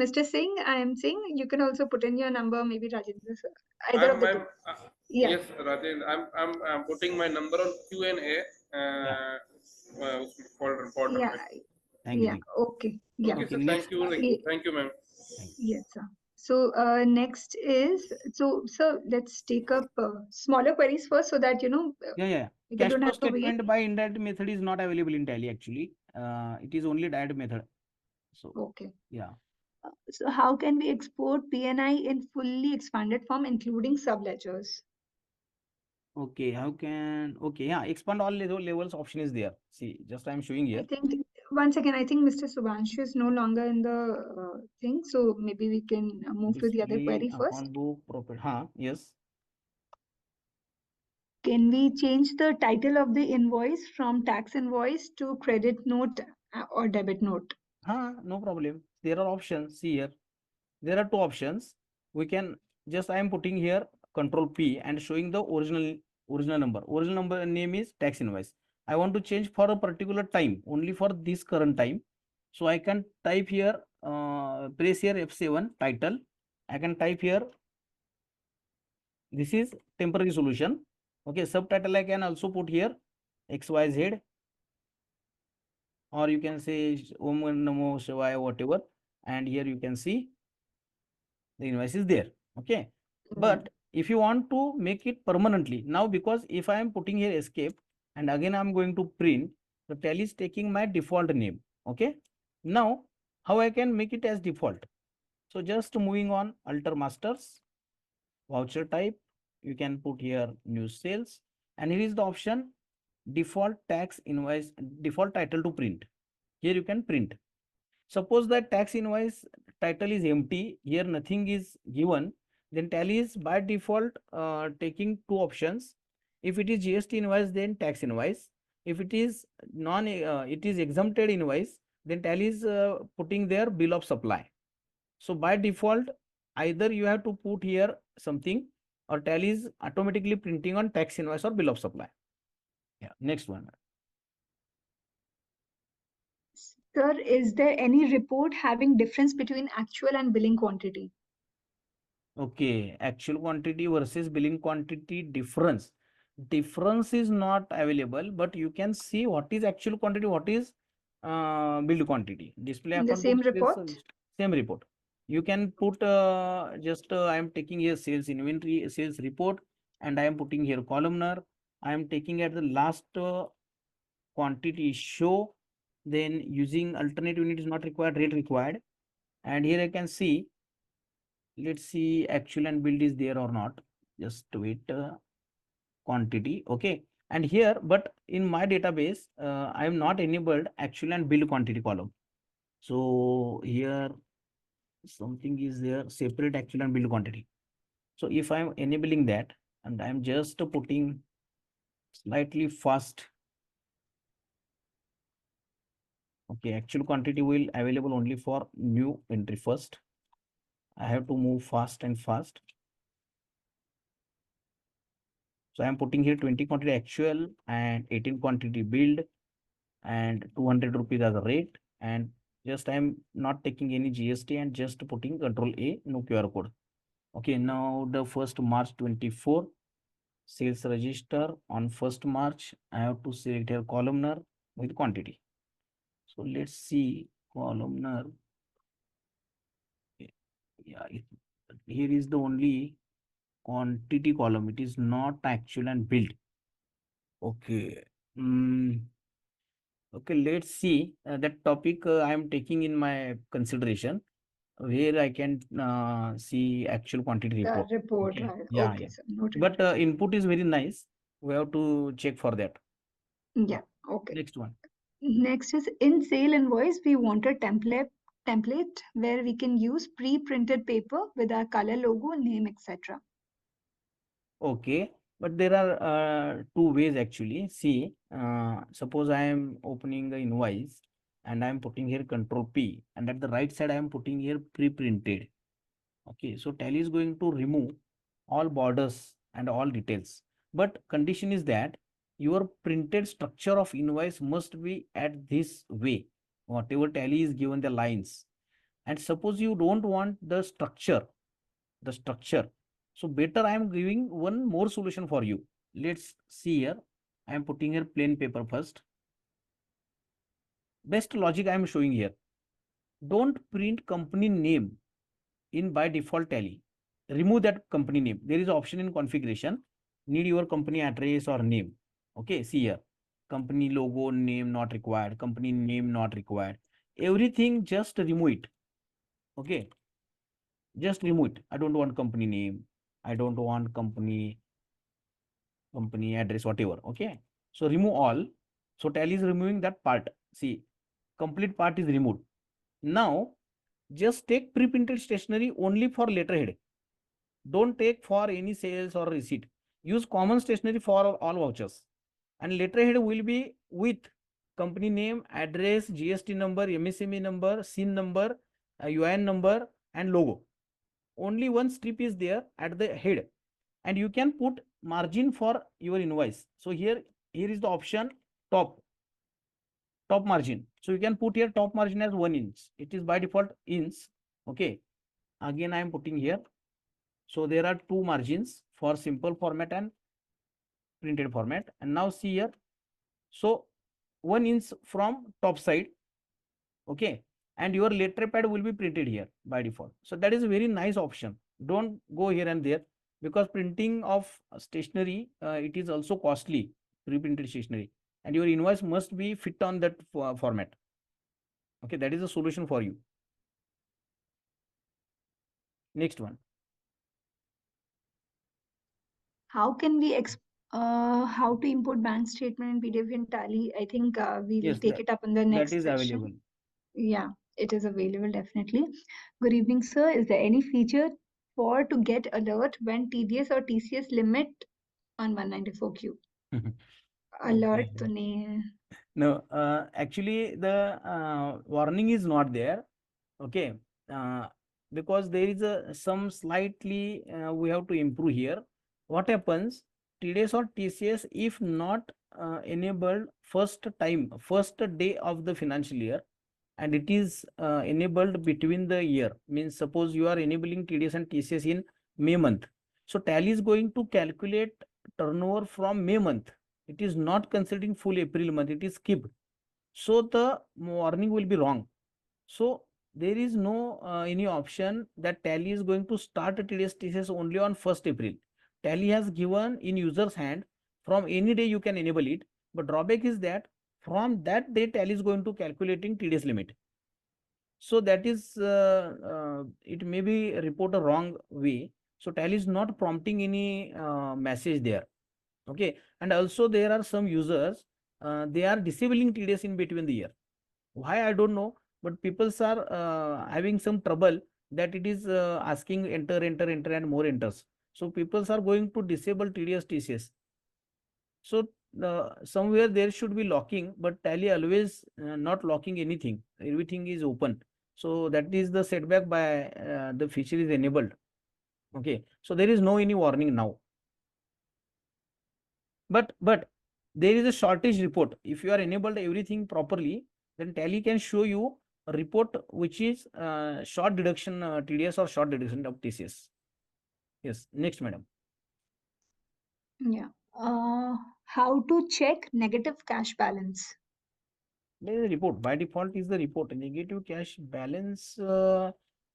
Mr. Singh, I am saying you can also put in your number, maybe Rajendra sir, either of the two. Yeah. Yes, Rajen, I'm putting my number on Q&A Yeah. folder. Yeah. Thank you. Yeah. Thank you. Okay. Yeah. Okay, Okay, sir. next. Thank you, ma'am. Thank you. Yes, sir. So next is, so sir, let's take up smaller queries first so that, Yeah, yeah. people Cash don't flow have to wait. statement by indirect method is not available in Tally actually. It is only direct method. So Okay. yeah. So how can we export PNI in fully expanded form, including subledgers? Okay, how can, okay, yeah, expand all levels option is there. See, just I'm showing I here. think, once again, I think Mr. Subhanshu is no longer in the thing, so maybe we can move to the other Display query first. account book profit. Yes. Can we change the title of the invoice from tax invoice to credit note or debit note? No problem. There are options. See here. There are two options. We can just, I am putting here Control P and showing the original number. Original number name is tax invoice. I want to change for a particular time, only for this current time. So I can type here, press here F7 title. I can type here, this is temporary solution. Okay, subtitle I can also put here XYZ, or you can say Om Namo Shivaya, whatever. And here you can see the invoice is there. Okay. But if you want to make it permanently now, because if I am putting here escape and again I'm going to print, the Tally is taking my default name. Okay. Now, how I can make it as default? So just moving on, alter masters, voucher type, you can put here new sales, and here is the option default tax invoice, default title to print. Here you can print. Suppose that tax invoice title is empty, here nothing is given, then Tally is by default taking two options. If it is GST invoice, then tax invoice. If it is it is exempted invoice, then Tally is putting their bill of supply. So by default, either you have to put here something, or Tally is automatically printing on tax invoice or bill of supply. Yeah, next one. Sir, is there any report having difference between actual and billing quantity? Okay, actual quantity versus billing quantity difference. Difference is not available, but you can see what is actual quantity, what is billed quantity. Display In the account same book is report? same report. You can put just I am taking here sales inventory, sales report, and I am putting here columnar. I am taking at the last quantity show. Then using alternate unit is not required, rate required. And here I can see, let's see actual and build is there or not. Just wait, quantity. Okay. And here, but in my database, I am not enabled actual and build quantity column. So here something is there, separate actual and build quantity. So if I'm enabling that, and I'm just putting slightly fast. Okay, actual quantity will available only for new entry first. I have to move fast and fast. So I'm putting here 20 quantity actual and 18 quantity build and 200 rupees as a rate. And just I'm not taking any GST and just putting Control A, no QR code. Okay, now the 1st March 24 sales register on 1st March. I have to select here columnar with quantity. So let's see columnar. Yeah, here is the only quantity column. It is not actual and build. Okay. Okay, let's see that topic I am taking in my consideration where I can see actual quantity report. Report, Okay. right? Yeah, Okay, yeah. sir. Noted. But input is very nice. We have to check for that. Yeah. Okay. Next one. Next is in sale invoice, we want a template where we can use pre-printed paper with our color logo, name, etc. Okay, but there are two ways actually. See, suppose I am opening the invoice and I am putting here Control P, and at the right side I am putting here pre-printed. Okay, so Tally is going to remove all borders and all details. But condition is that your printed structure of invoice must be at this way. Whatever Tally is given the lines. And suppose you don't want the structure. So better I am giving one more solution for you. Let's see here. I am putting here plain paper first. Best logic I am showing here. Don't print company name in by default Tally. Remove that company name. There is option in configuration. Need your company address or name. Okay, see here. Company logo name not required. Company name not required. Everything just remove it. Okay, just remove it. I don't want company name. I don't want company address, whatever. Okay, so remove all. So Tally is removing that part. See, complete part is removed. Now just take pre-printed stationery only for letterhead. Don't take for any sales or receipt. Use common stationery for all vouchers. And letterhead will be with company name, address, GST number, MSME number, SIN number, UIN number, and logo. Only one strip is there at the head, and you can put margin for your invoice. So here is the option top margin. So you can put here top margin as 1 inch. It is by default inch. Okay, again I am putting here. So there are two margins for simple format and printed format. And now see here. So 1 inch from top side. Okay, and your letter pad will be printed here by default. So that is a very nice option. Don't go here and there, because printing of stationery, it is also costly, pre-printed stationery, and your invoice must be fit on that format. Okay, that is a solution for you. Next one. How can we how to import bank statement and PDF in Tally? I think we'll Yes, take it up in the that next is session. available. Yeah, it is available definitely. Good evening, sir. Is there any feature for to get alert when TDS or TCS limit on 194Q? Alert Okay. to nahi hai. No, actually the warning is not there. Okay, uh, because there is a some slightly we have to improve here. What happens? TDS or TCS, if not enabled first day of the financial year, and it is enabled between the year, means suppose you are enabling TDS and TCS in May month. So Tally is going to calculate turnover from May month. It is not considering full April month. It is skipped. So the warning will be wrong. So there is no any option that Tally is going to start a TDS TCS only on 1st April. Tally has given in user's hand from any day you can enable it. But drawback is that from that day Tally is going to calculating TDS limit. So that is it may be report a wrong way. So Tally is not prompting any message there. Okay, and also there are some users they are disabling TDS in between the year. Why I don't know, but people are having some trouble that it is asking enter and more enters. So people are going to disable TDS TCS. So somewhere there should be locking, but Tally always not locking anything. Everything is open. So that is the setback by the feature is enabled. Okay, so there is no any warning now. But there is a shortage report. If you are enabled everything properly, then Tally can show you a report which is short deduction TDS or short deduction of TCS. Yes, next, madam. Yeah. How to check negative cash balance? There is a report. By default is the report. Negative cash balance.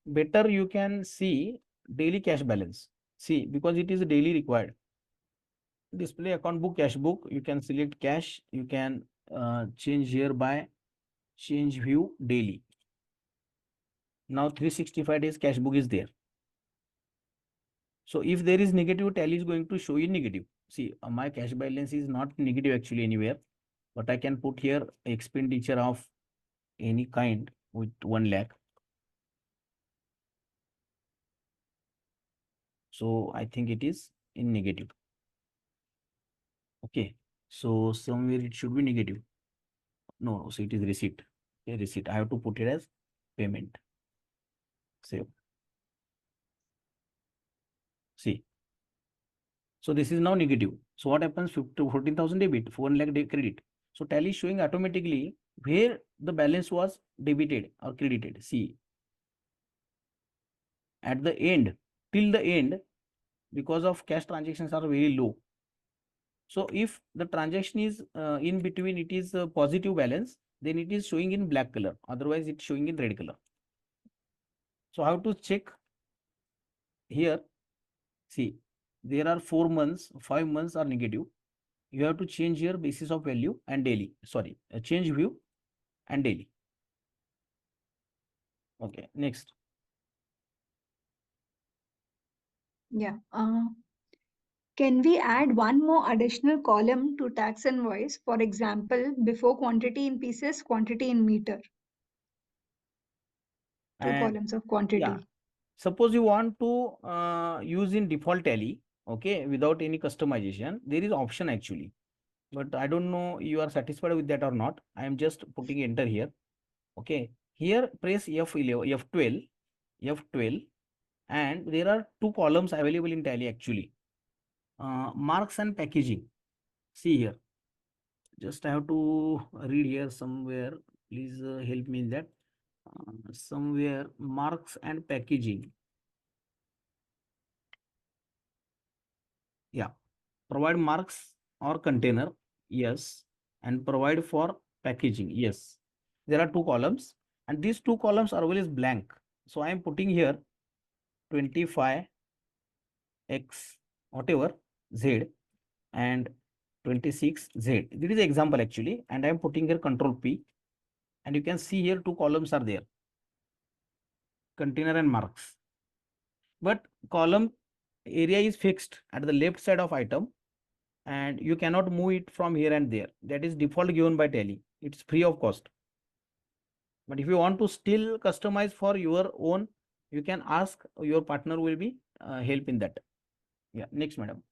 Better you can see daily cash balance. See, because it is daily required. Display account book, cash book. You can select cash. You can change here by change view daily. Now 365 days cash book is there. So if there is negative, Tally is going to show you negative. See, my cash balance is not negative actually anywhere, but I can put here expenditure of any kind with 1 lakh. So I think it is in negative. Okay. So somewhere it should be negative. No, so it is receipt. Okay, receipt. I have to put it as payment. Save. See. So this is now negative. So what happens? 14,000 debit, 1 lakh credit. So Tally is showing automatically where the balance was debited or credited. See, at the end, till the end, because of cash transactions are very low. So if the transaction is in between, it is a positive balance, then it is showing in black color. Otherwise, it's showing in red color. So how to check here? See, there are 4 months, 5 months are negative. You have to change your basis of value and daily. Sorry, change view and daily. Okay, next. Yeah. Can we add one more additional column to tax invoice? For example, before quantity in pieces, quantity in meter. Two And columns of quantity. yeah, suppose you want to use in default Tally, okay, without any customization, there is option actually. But I don't know you are satisfied with that or not. I am just putting enter here. Okay, here press F11, F12, F12, and there are 2 columns available in Tally actually. Marks and packaging. See here. Just I have to read here somewhere. Please help me in that. Somewhere marks and packaging. Yeah. Provide marks or container. Yes. And provide for packaging. Yes. There are 2 columns and these 2 columns are always blank. So I am putting here 25 X whatever Z and 26 Z. This is example actually, and I am putting here control P, and you can see here 2 columns are there, container and marks. But column area is fixed at the left side of item, and you cannot move it from here and there. That is default given by Tally. It's free of cost. But if you want to still customize for your own, you can ask, your partner will be help in that. Yeah, next, madam.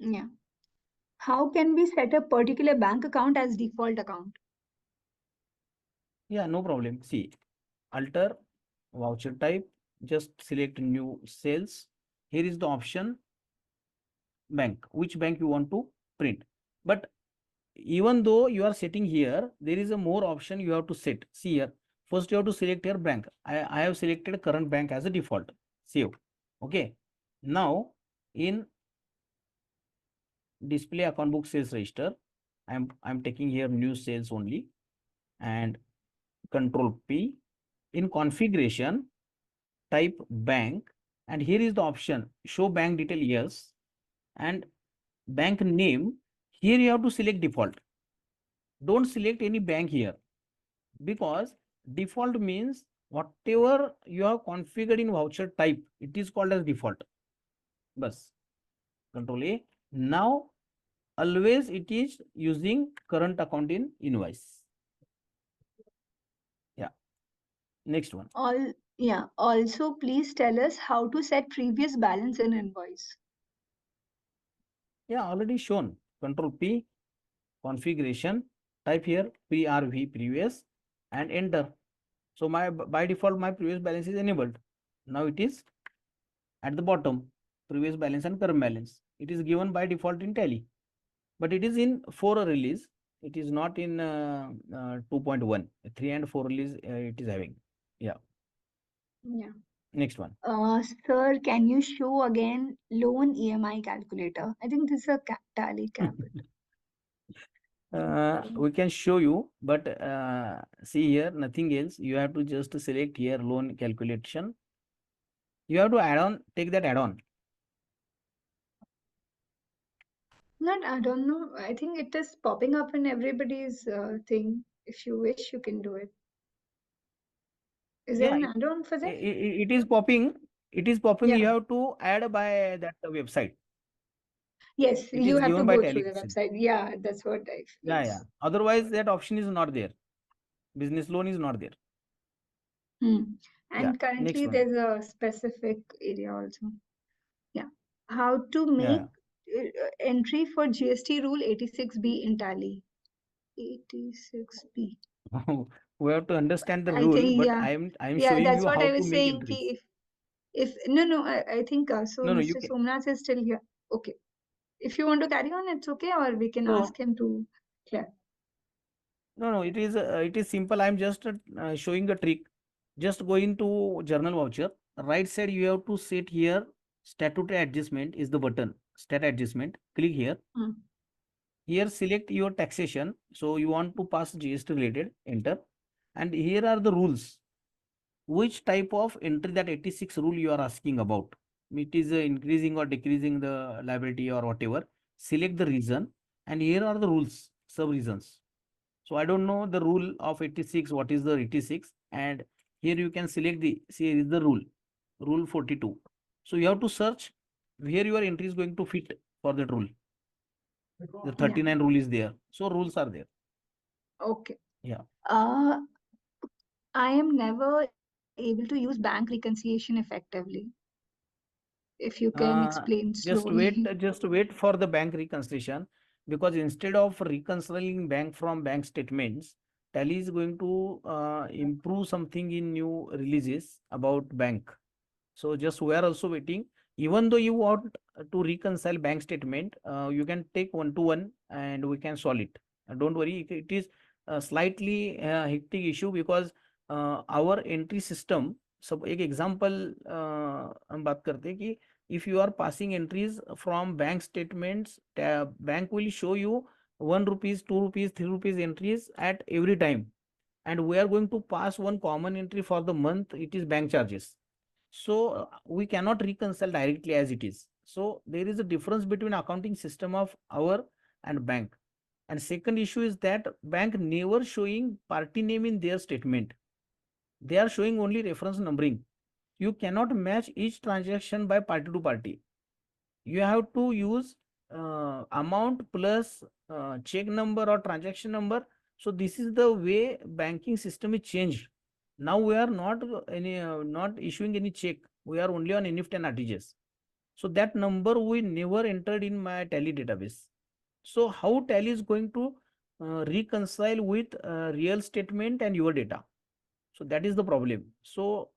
Yeah. How can we set a particular bank account as default account? Yeah, no problem. See, alter voucher type, just select new sales. Here is the option bank, which bank you want to print. But even though you are setting here, there is a more option you have to set. See here, first you have to select your bank. I have selected current bank as a default. Save. Okay. Now in display account book sales register, I'm taking here new sales only and control P. In configuration, type bank, and here is the option show bank detail, yes, and bank name. Here you have to select default. Don't select any bank here, because default means whatever you have configured in voucher type, it is called as default. Bus. Control A. Now always it is using current account in invoice. Yeah. Next one. Also, please tell us how to set previous balance in invoice. Yeah, already shown. Control P, configuration, type here PRV previous and enter. So by default my previous balance is enabled. Now it is at the bottom, previous balance and current balance. It is given by default in Tally, but it is in 4 release. It is not in 2.1. 3 and 4 release it is having. Yeah. Yeah. Next one. Sir, can you show again loan EMI calculator? I think this is a Tally Capital. We can show you, but see here, nothing else. You have to just select here loan calculation. You have to add on, take that add on. Not, I don't know. I think it is popping up in everybody's thing. If you wish, you can do it. Is there Yeah, an add-on for that? it is popping. It is popping. Yeah. You have to add by that website. Yes, It you is have to given by go through the Tally. website. Yeah, that's what I feel. Yeah, yeah. Otherwise, that option is not there. Business loan is not there. Hmm. Yeah. And currently, Next one. there's a specific area also. Yeah. How to make entry for GST rule 86B in Tally. 86B. We have to understand the I rule, think, but yeah. I'm Yeah, showing that's you what how I to was make saying. entries. If no, I think so. No, you Mr. can. Somnath is still here. Okay. If you want to carry on, it's okay, or we can No, ask him to clear. no. It is simple. I'm just showing a trick. Just go into journal voucher. Right side, you have to set here. Statutory adjustment is the button. Stat adjustment. Click here. Hmm. Here, select your taxation. So you want to pass GST related. Enter. And here are the rules. Which type of entry, that 86 rule you are asking about? It is increasing or decreasing the liability or whatever. Select the reason, and here are the rules, sub reasons. So I don't know the rule of 86. What is the 86? And here you can select the, see, here is the rule 42. So you have to search where your entry is going to fit for that rule. The 39 rule is there. So rules are there. Okay. Yeah. I am never able to use bank reconciliation effectively. If you can explain slowly. Just wait for the bank reconciliation, because instead of reconciling bank from bank statements, Tally is going to improve something in new releases about bank. So just we are also waiting. Even though you want to reconcile bank statement, you can take one to one and we can solve it. Don't worry, it is a slightly hectic issue, because our entry system. सब एक example हम बात करते हैं कि if you are passing entries from bank statements, bank will show you 1 rupees, 2 rupees, 3 rupees entries at every time, and we are going to pass one common entry for the month. It is bank charges. So we cannot reconcile directly as it is. So there is a difference between accounting system of our and bank. And second issue is that bank never showing party name in their statement. They are showing only reference numbering. You cannot match each transaction by party to party. You have to use amount plus check number or transaction number. So this is the way banking system is changed. Now we are not issuing any check. We are only on NEFT and RTGS. So that number we never entered in my Tally database. So how Tally is going to reconcile with real statement and your data? So that is the problem. So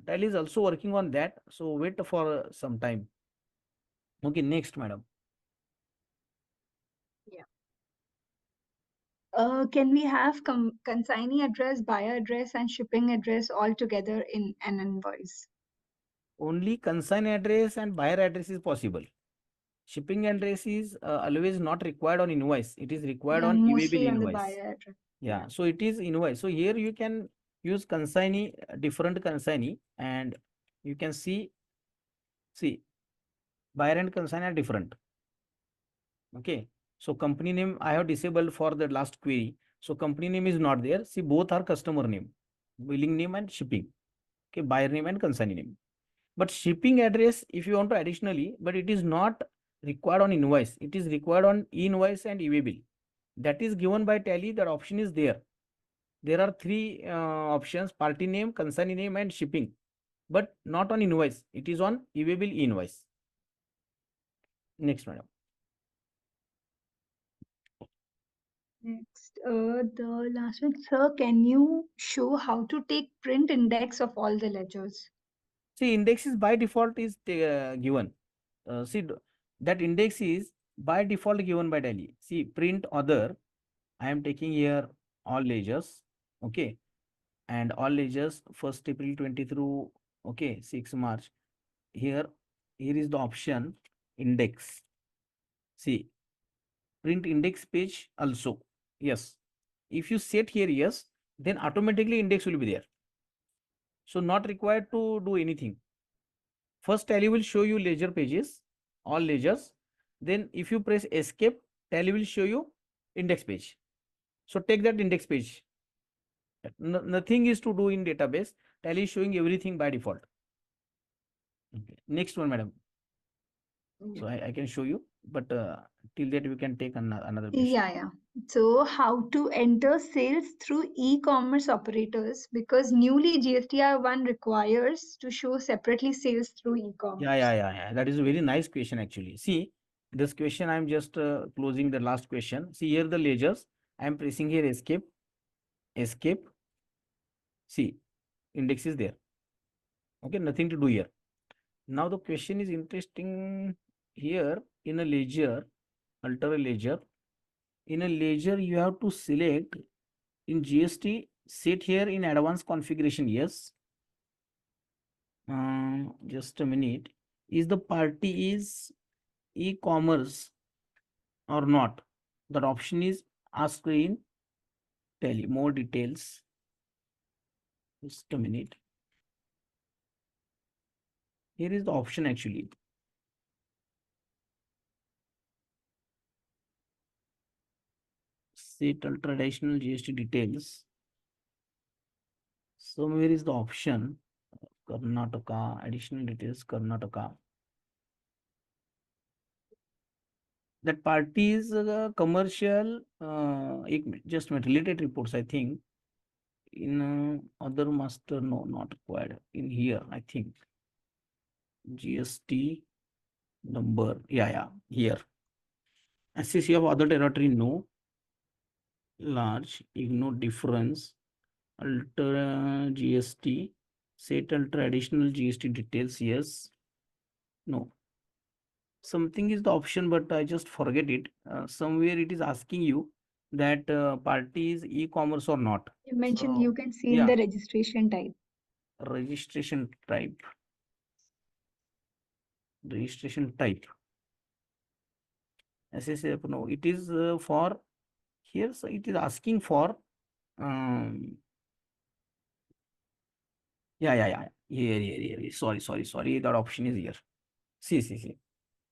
Tally is also working on that. So wait for some time. Okay, next, madam. Yeah. Can we have consignee address, buyer address, and shipping address all together in an invoice? Only consignee address and buyer address is possible. Shipping address is always not required on invoice. It is required Yeah, on e-waybill mostly on the invoice. buyer address. Yeah, so it is invoice. So here you can use consignee, different consignee, and you can see, buyer and consignee are different. Okay, so company name I have disabled for the last query. So company name is not there. See, both are customer name, billing name and shipping. Okay, buyer name and consignee name. But shipping address, if you want to additionally, but it is not required on invoice. It is required on invoice and e-waybill. That is given by Tally. That option is there. There are three options: party name, consignee name, and shipping, but not on invoice. It is on e-waybill invoice. Next, madam. Next, the last one, sir, can you show how to take print index of all the ledgers? See, index is by default is given. That index is by default given by Tally. See, print other. I am taking here all ledgers. Okay, and all ledgers 1st April 20 through 6 March. Here is the option index. See, print index page also. Yes. If you set here yes, then automatically index will be there. So not required to do anything. First Tally will show you ledger pages, all ledgers. Then if you press escape, Tally will show you index page. So take that index page. Nothing is to do in database. Tally is showing everything by default. Okay. Next one, madam. So I can show you, but till that we can take another question. Yeah. So how to enter sales through e-commerce operators, because newly GSTR 1 requires to show separately sales through e-commerce. Yeah. That is a very nice question actually. See, this question I'm just closing the last question. See here the ledgers. I'm pressing here escape. Escape. See, index is there. Okay, nothing to do here. Now the question is interesting here in a ledger, alter a ledger. In a ledger, you have to select in GST, set here in advanced configuration. Yes. Just a minute. Is the party is e-commerce or not? That option is asked in Tally. More details. Just a minute. Here is the option actually. Set traditional GST details. Somewhere is the option. Karnataka, additional details, Karnataka. That party is commercial, just related reports, I think. In other master, no, not required. In here, I think. GST number, yeah, here. SCC of other territory, no. Large, ignore difference. Alter GST, set alter additional GST details, yes. No. Something is the option, but I just forget it. Somewhere it is asking you that party is e-commerce or not. You mentioned So, you can see in yeah, the registration type. registration type. Registration type. SSF, no, it is for here. So it is asking for yeah. Here. Sorry. That option is here. See.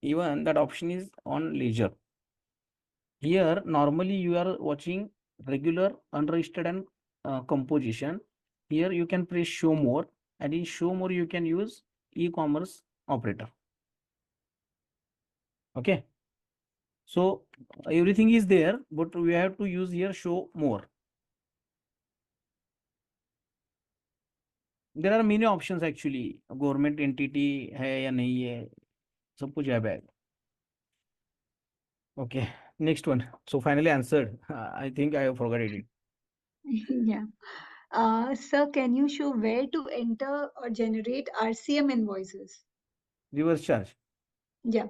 Even that option is on ledger. Here, normally you are watching regular, unregistered and composition. Here you can press show more, and in show more you can use e-commerce operator. Okay. So everything is there, but we have to use here show more. There are many options actually. Government entity hai ya nahi hai, sab kuch hai. Okay, next one. So finally answered. I think I have forgot it. Yeah. Sir, can you show where to enter or generate RCM invoices? Reverse charge. Yeah.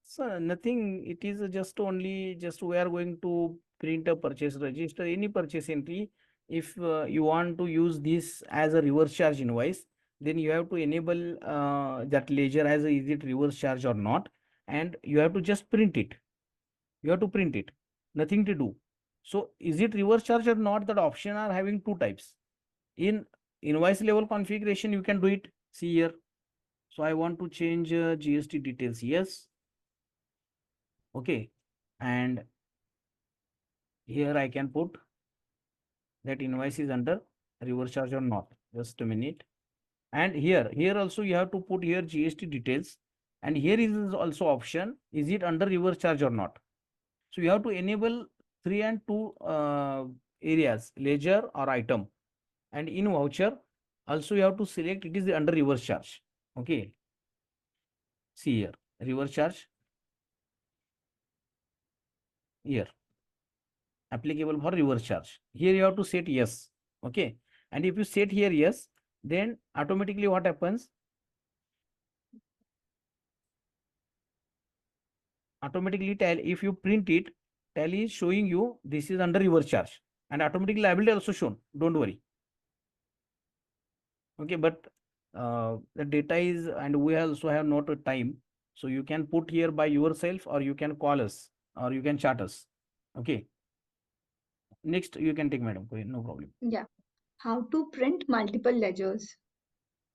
So nothing. It is just only we are going to print a purchase register, any purchase entry. If you want to use this as a reverse charge invoice, then you have to enable that ledger as a, is it reverse charge or not, and you have to just print it. You have to print it. Nothing to do. So is it reverse charge or not? That option are having two types. In invoice level configuration, you can do it. See here. So I want to change GST details. Yes. Okay. And here I can put that invoice is under reverse charge or not. Just a minute. And here also you have to put here GST details. And here is also option. Is it under reverse charge or not? So you have to enable 3 and 2 areas, ledger or item. And in voucher, also you have to select it is under reverse charge. Okay. See here, reverse charge. Here, applicable for reverse charge. Here you have to set yes. Okay. And if you set here yes, then automatically what happens? Automatically if you print it, Tally is showing you this is under reverse charge. And automatically liability also shown. Don't worry. Okay, but the data is, and we also have not a time. So you can put here by yourself or you can call us. or you can chat us. Okay. Next, you can take, madam. No problem. Yeah. How to print multiple ledgers?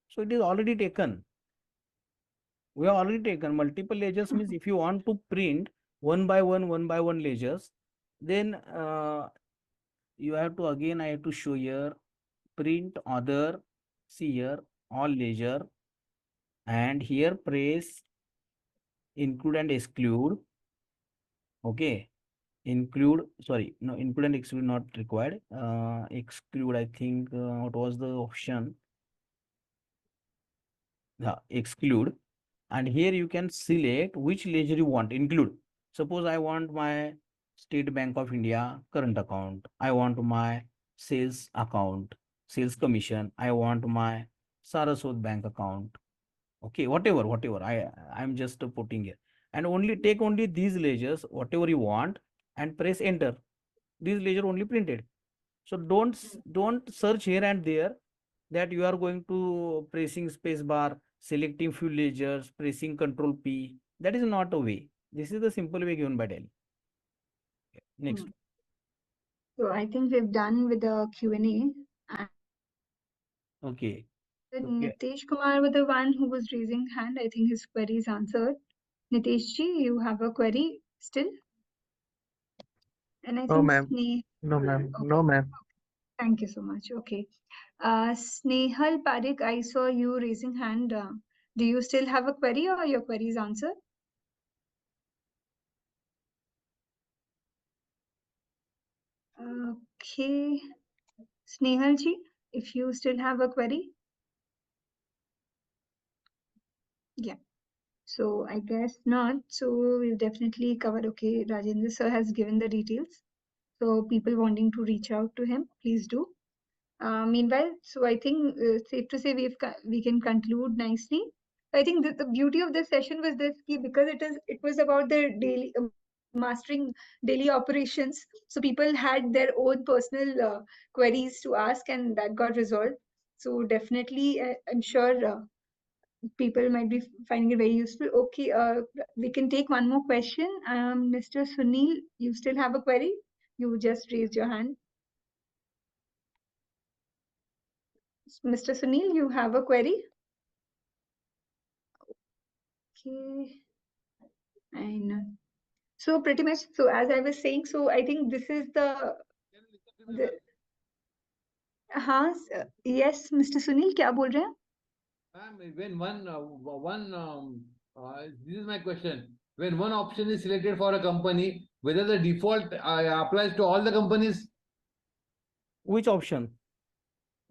So it is already taken. We have already taken multiple ledgers. Means if you want to print one by one ledgers, then you have to again, I have to show here print other. See here all ledger, and here press include and exclude. Okay. Include, sorry, no, include and exclude not required. Exclude, I think, what was the option? Yeah, exclude. And here you can select which ledger you want. Include. Suppose I want my State Bank of India current account. I want my sales account, sales commission. I want my Saraswat Bank account. Okay, whatever. I'm just putting here. And only take only these ledgers, whatever you want, and press enter. These ledger only printed. So don't search here and there, that you are going to pressing space bar, selecting few ledgers, pressing Control P. That is not a way. This is the simple way given by Delhi. Next. So I think we've done with the Q&A. Okay. Nitesh Kumar was the one who was raising hand. I think his query is answered. Nitesh ji, you have a query still? And I No, think ma'am. No, ma'am. No, ma'am. Thank you so much. Okay. Snehal Parik, I saw you raising hand. Do you still have a query or your query is answered? Okay. Snehal ji, if you still have a query? Yeah. So I guess not. So we'll definitely cover. Okay, Rajendra sir has given the details. So people wanting to reach out to him, please do. Meanwhile, so I think safe to say we can conclude nicely. I think the beauty of this session was this because it was about the daily mastering daily operations. So people had their own personal queries to ask, and that got resolved. So definitely, I'm sure people might be finding it very useful. Okay, we can take one more question. Mr. Sunil, you still have a query? You just raised your hand. Mr. Sunil, you have a query? Okay. And so pretty much, so as I was saying, so I think this is the हाँ yes, Mr. Sunil, क्या बोल रहे हैं? When this is my question. When one option is selected for a company, whether the default applies to all the companies? Which option?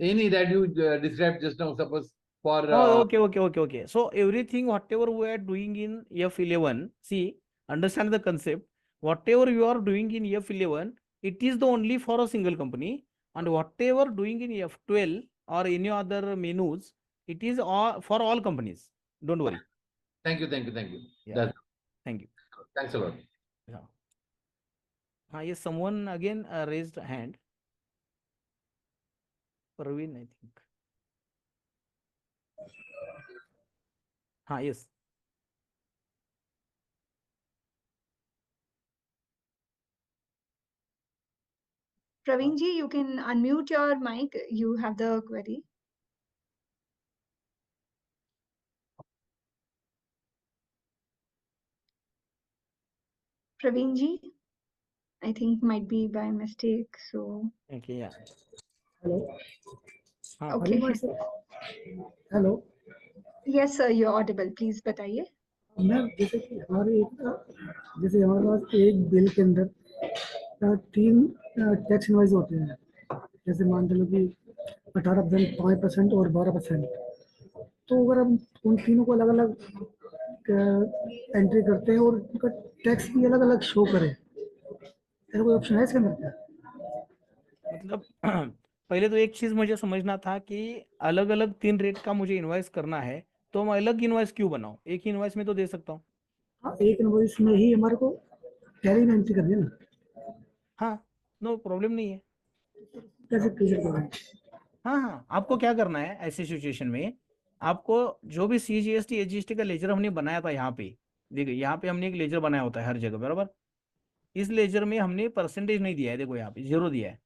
Any that you described just now, suppose for. Oh, okay. So everything, whatever we are doing in F11, see, understand the concept. Whatever you are doing in F11, it is the only for a single company, and whatever doing in F12 or any other menus, it is all for all companies. Don't worry. Thank you. Yeah. Thank you. Thanks a lot. Yeah. Yes, someone again raised a hand. Praveen, I think. Yes. Praveen ji, you can unmute your mic. You have the query. Praveen ji, I think might be by mistake. So. Okay, yeah. Hello. Okay. Hello Yes sir, you're audible. Please बताइए. Ma'am जैसे कि हमारे पास एक bill के अंदर 3 tax invoice होते हैं. जैसे मान लो कि 18%, 5% और 12%. तो अगर हम उन तीनों को अलग अलग एंट्री करते हैं और उनका टैक्स भी अलग अलग शो करें, ऐसा कोई ऑप्शन है इसके अंदर? मतलब पहले तो एक चीज मुझे समझना था कि अलग अलग 3 रेट का मुझे इनवॉइस करना है, तो मैं अलग इनवॉइस क्यों बनाऊं? एक ही इनवॉइस में तो दे सकता हूँ. हाँ, एक इनवॉइस में ही हमारे को टैली में एंट्री करनी है ना. हाँ, नो प्रॉब्लम नहीं है. कैसे क्लियर करें? हाँ, आपको क्या करना है ऐसी सिचुएशन में, आपको जो भी CGST HGST का लेजर हमने बनाया था यहाँ पे, देखिए यहाँ पे हमने एक लेजर बनाया होता है हर जगह, बराबर. इस लेजर में हमने परसेंटेज नहीं दिया है, देखो यहाँ पे 0 दिया है,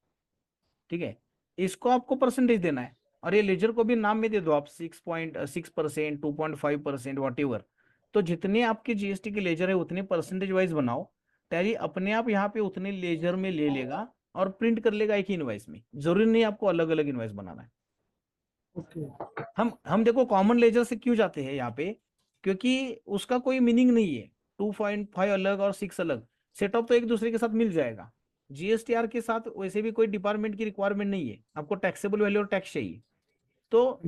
ठीक है। इसको आपको परसेंटेज देना है, और ये लेजर को भी नाम में दे दो आप 6.6%, 2.5%, वॉट। तो जितने आपके जीएसटी के लेजर है उतने परसेंटेज वाइज बनाओ, टैली अपने आप यहाँ पे उतने लेजर में ले लेगा और प्रिंट कर लेगा एक ही इनवाइस में। जरूरी नहीं आपको अलग अलग इनवाइस बनाना है। ओके। हम देखो कॉमन लेजर से क्यों जाते हैं यहाँ पे, क्योंकि उसका कोई मीनिंग नहीं है। 2.5 अलग और 6 अलग, सेटअप तो एक दूसरे के साथ मिल जाएगा। जीएसटीआर के साथ वैसे भी कोई डिपार्टमेंट की रिक्वायरमेंट नहीं है, आपको टैक्सेबल वैल्यू और टैक्स चाहिए। तो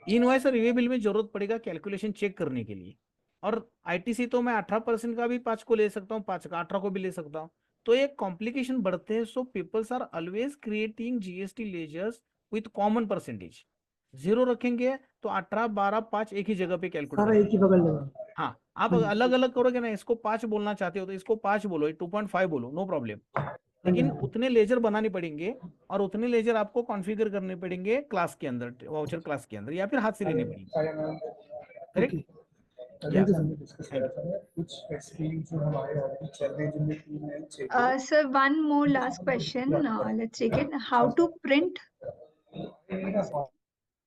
इनवॉइस और रिवेबल में जरूरत पड़ेगा कैलकुलेशन चेक करने के लिए। और आईटीसी तो मैं 18% का भी 5 को ले सकता हूँ, 5 का 18 को भी ले सकता हूँ। तो एक कॉम्प्लिकेशन बढ़ते हैं। So peoples are always creating GST ledgers with common percentage. 0 रखेंगे तो 18, 12, 5 एक ही जगह पे कैलकुलेट सारा एक ही बगल लगा। हाँ, आप अलग अलग करोगे ना, इसको 5 बोलना चाहते हो तो इसको 5 बोलो, 2.5 बोलो, नो प्रॉब्लम। लेकिन उतने लेजर बनाने पड़ेंगे और उतने लेजर आपको कॉन्फ़िगर करने पड़ेंगे क्लास के अंदर, वाउचर क्लास के अंदर, या फिर हाथ से लेने पड़ेंगे। Correct. Thank you sir. Sir, one more last question. Let's take it. How to print?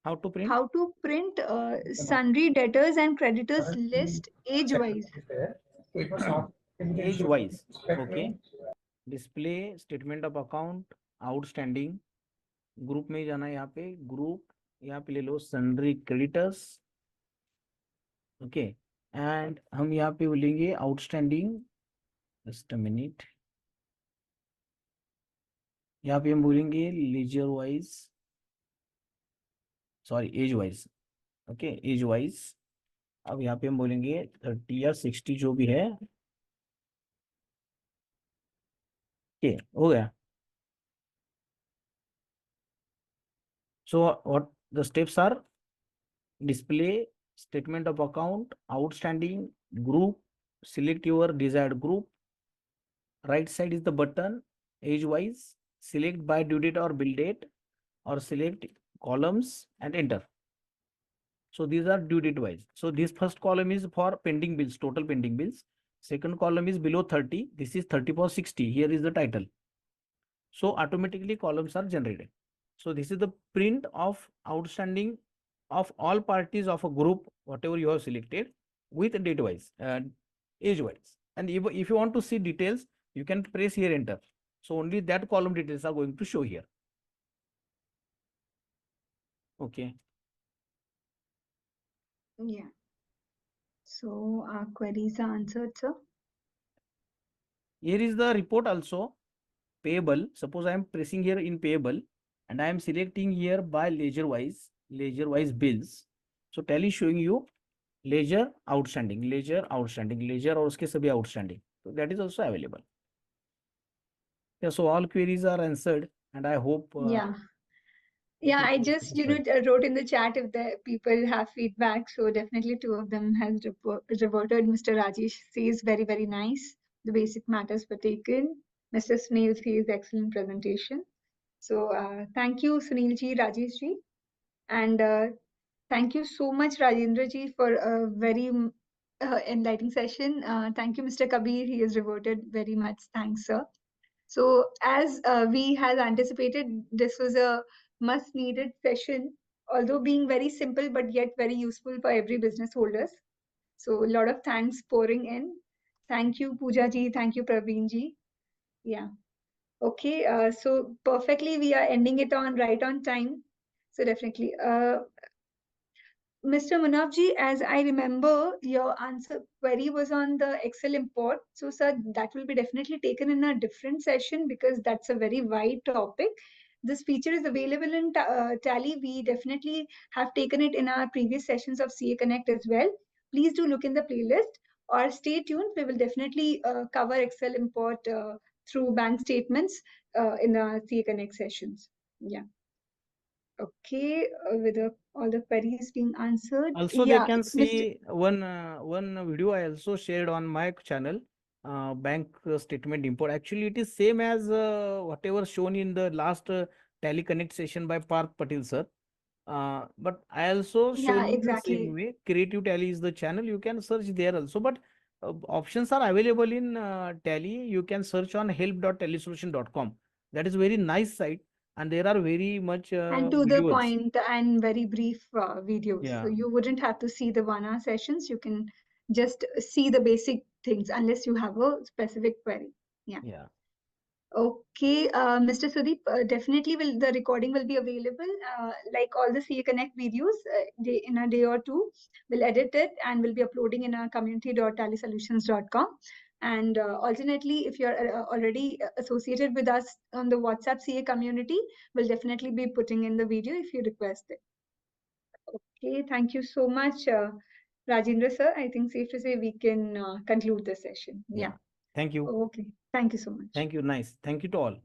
How to print? How to print sundry debtors and creditors list age-wise? Age wise. Okay. Display statement of account outstanding. Group में ही जाना है यहाँ पे, group यहाँ पे ले लो sundry creditors. Okay, and हम यहाँ पे बोलेंगे आउटस्टैंडिंग। जस्ट अ मिनट, यहाँ पे हम बोलेंगे ledger wise, sorry age wise. Okay, age wise. अब यहाँ पे हम बोलेंगे 30 या 60 जो भी है। ओके, हो गया। So what the steps are: display statement of account outstanding, group, select your desired group. Right side is the button, age wise, select by due date or bill date, or select columns and enter. So these are due date wise. So this first column is for pending bills, total pending bills. Second column is below 30. This is 30 for 60. Here is the title. So automatically columns are generated. So this is the print of outstanding of all parties of a group, whatever you have selected, with date wise and age wise. And if you want to see details, you can press here enter. So only that column details are going to show here. Okay. Yeah. So our queries are answered, sir. Here is the report also, payable. Suppose I am pressing here in payable and I am selecting here by ledger wise bills. So tally showing you ledger outstanding, ledger outstanding, ledger और उसके सभी outstanding. So that is also available. Yeah, so all queries are answered, and I hope. Yeah. Yeah, I just wrote in the chat if the people have feedback. So definitely 2 of them has reverted. Mr. Rajesh says very, very nice. The basic matters were taken. Mr. Sunil says excellent presentation. So thank you, Sunil ji, Rajesh ji. And thank you so much, Rajendra ji, for a very enlightening session. Thank you, Mr. Kabir. He has reverted very much. Thanks, sir. So as we had anticipated, this was a much needed session, although being very simple, but yet very useful for every business holders. So a lot of thanks pouring in. Thank you, Pooja ji. Thank you, Praveen ji. Yeah. Okay. So perfectly, we are ending it right on time. So definitely. Mr. Munafji, as I remember, your answer query was on the Excel import. So, sir, that will be definitely taken in a different session because that's a very wide topic. This feature is available in Tally. We definitely have taken it in our previous sessions of CA Connect as well. Please do look in the playlist or stay tuned. We will definitely cover Excel import through bank statements in our CA Connect sessions. Yeah. Okay, with all the queries being answered. Also, yeah, they can Mr. see one video I also shared on my channel, bank statement import. Actually, it is same as whatever shown in the last Tally Connect session by Parth Patil sir. But I also shown Yeah, you the same exactly. way. Creative Tally is the channel. You can search there also. But options are available in Tally. You can search on help.tallysolution.com. That is very nice site, and there are very much And to the videos. point and very brief videos. Yeah. So you wouldn't have to see the 1 hour sessions. You can just see the basic things unless you have a specific query. Yeah. Okay, Mr. Sudeep, definitely the recording will be available. Like all the CA Connect videos, in a day or two, we'll edit it and we'll be uploading in our community.tallysolutions.com. And alternately, if you're already associated with us on the WhatsApp CA community, we'll definitely be putting in the video if you request it. Okay, thank you so much, Rajendra sir. I think safe to say we can conclude the session. Yeah. Thank you. Okay, thank you so much. Thank you. Nice. Thank you to all.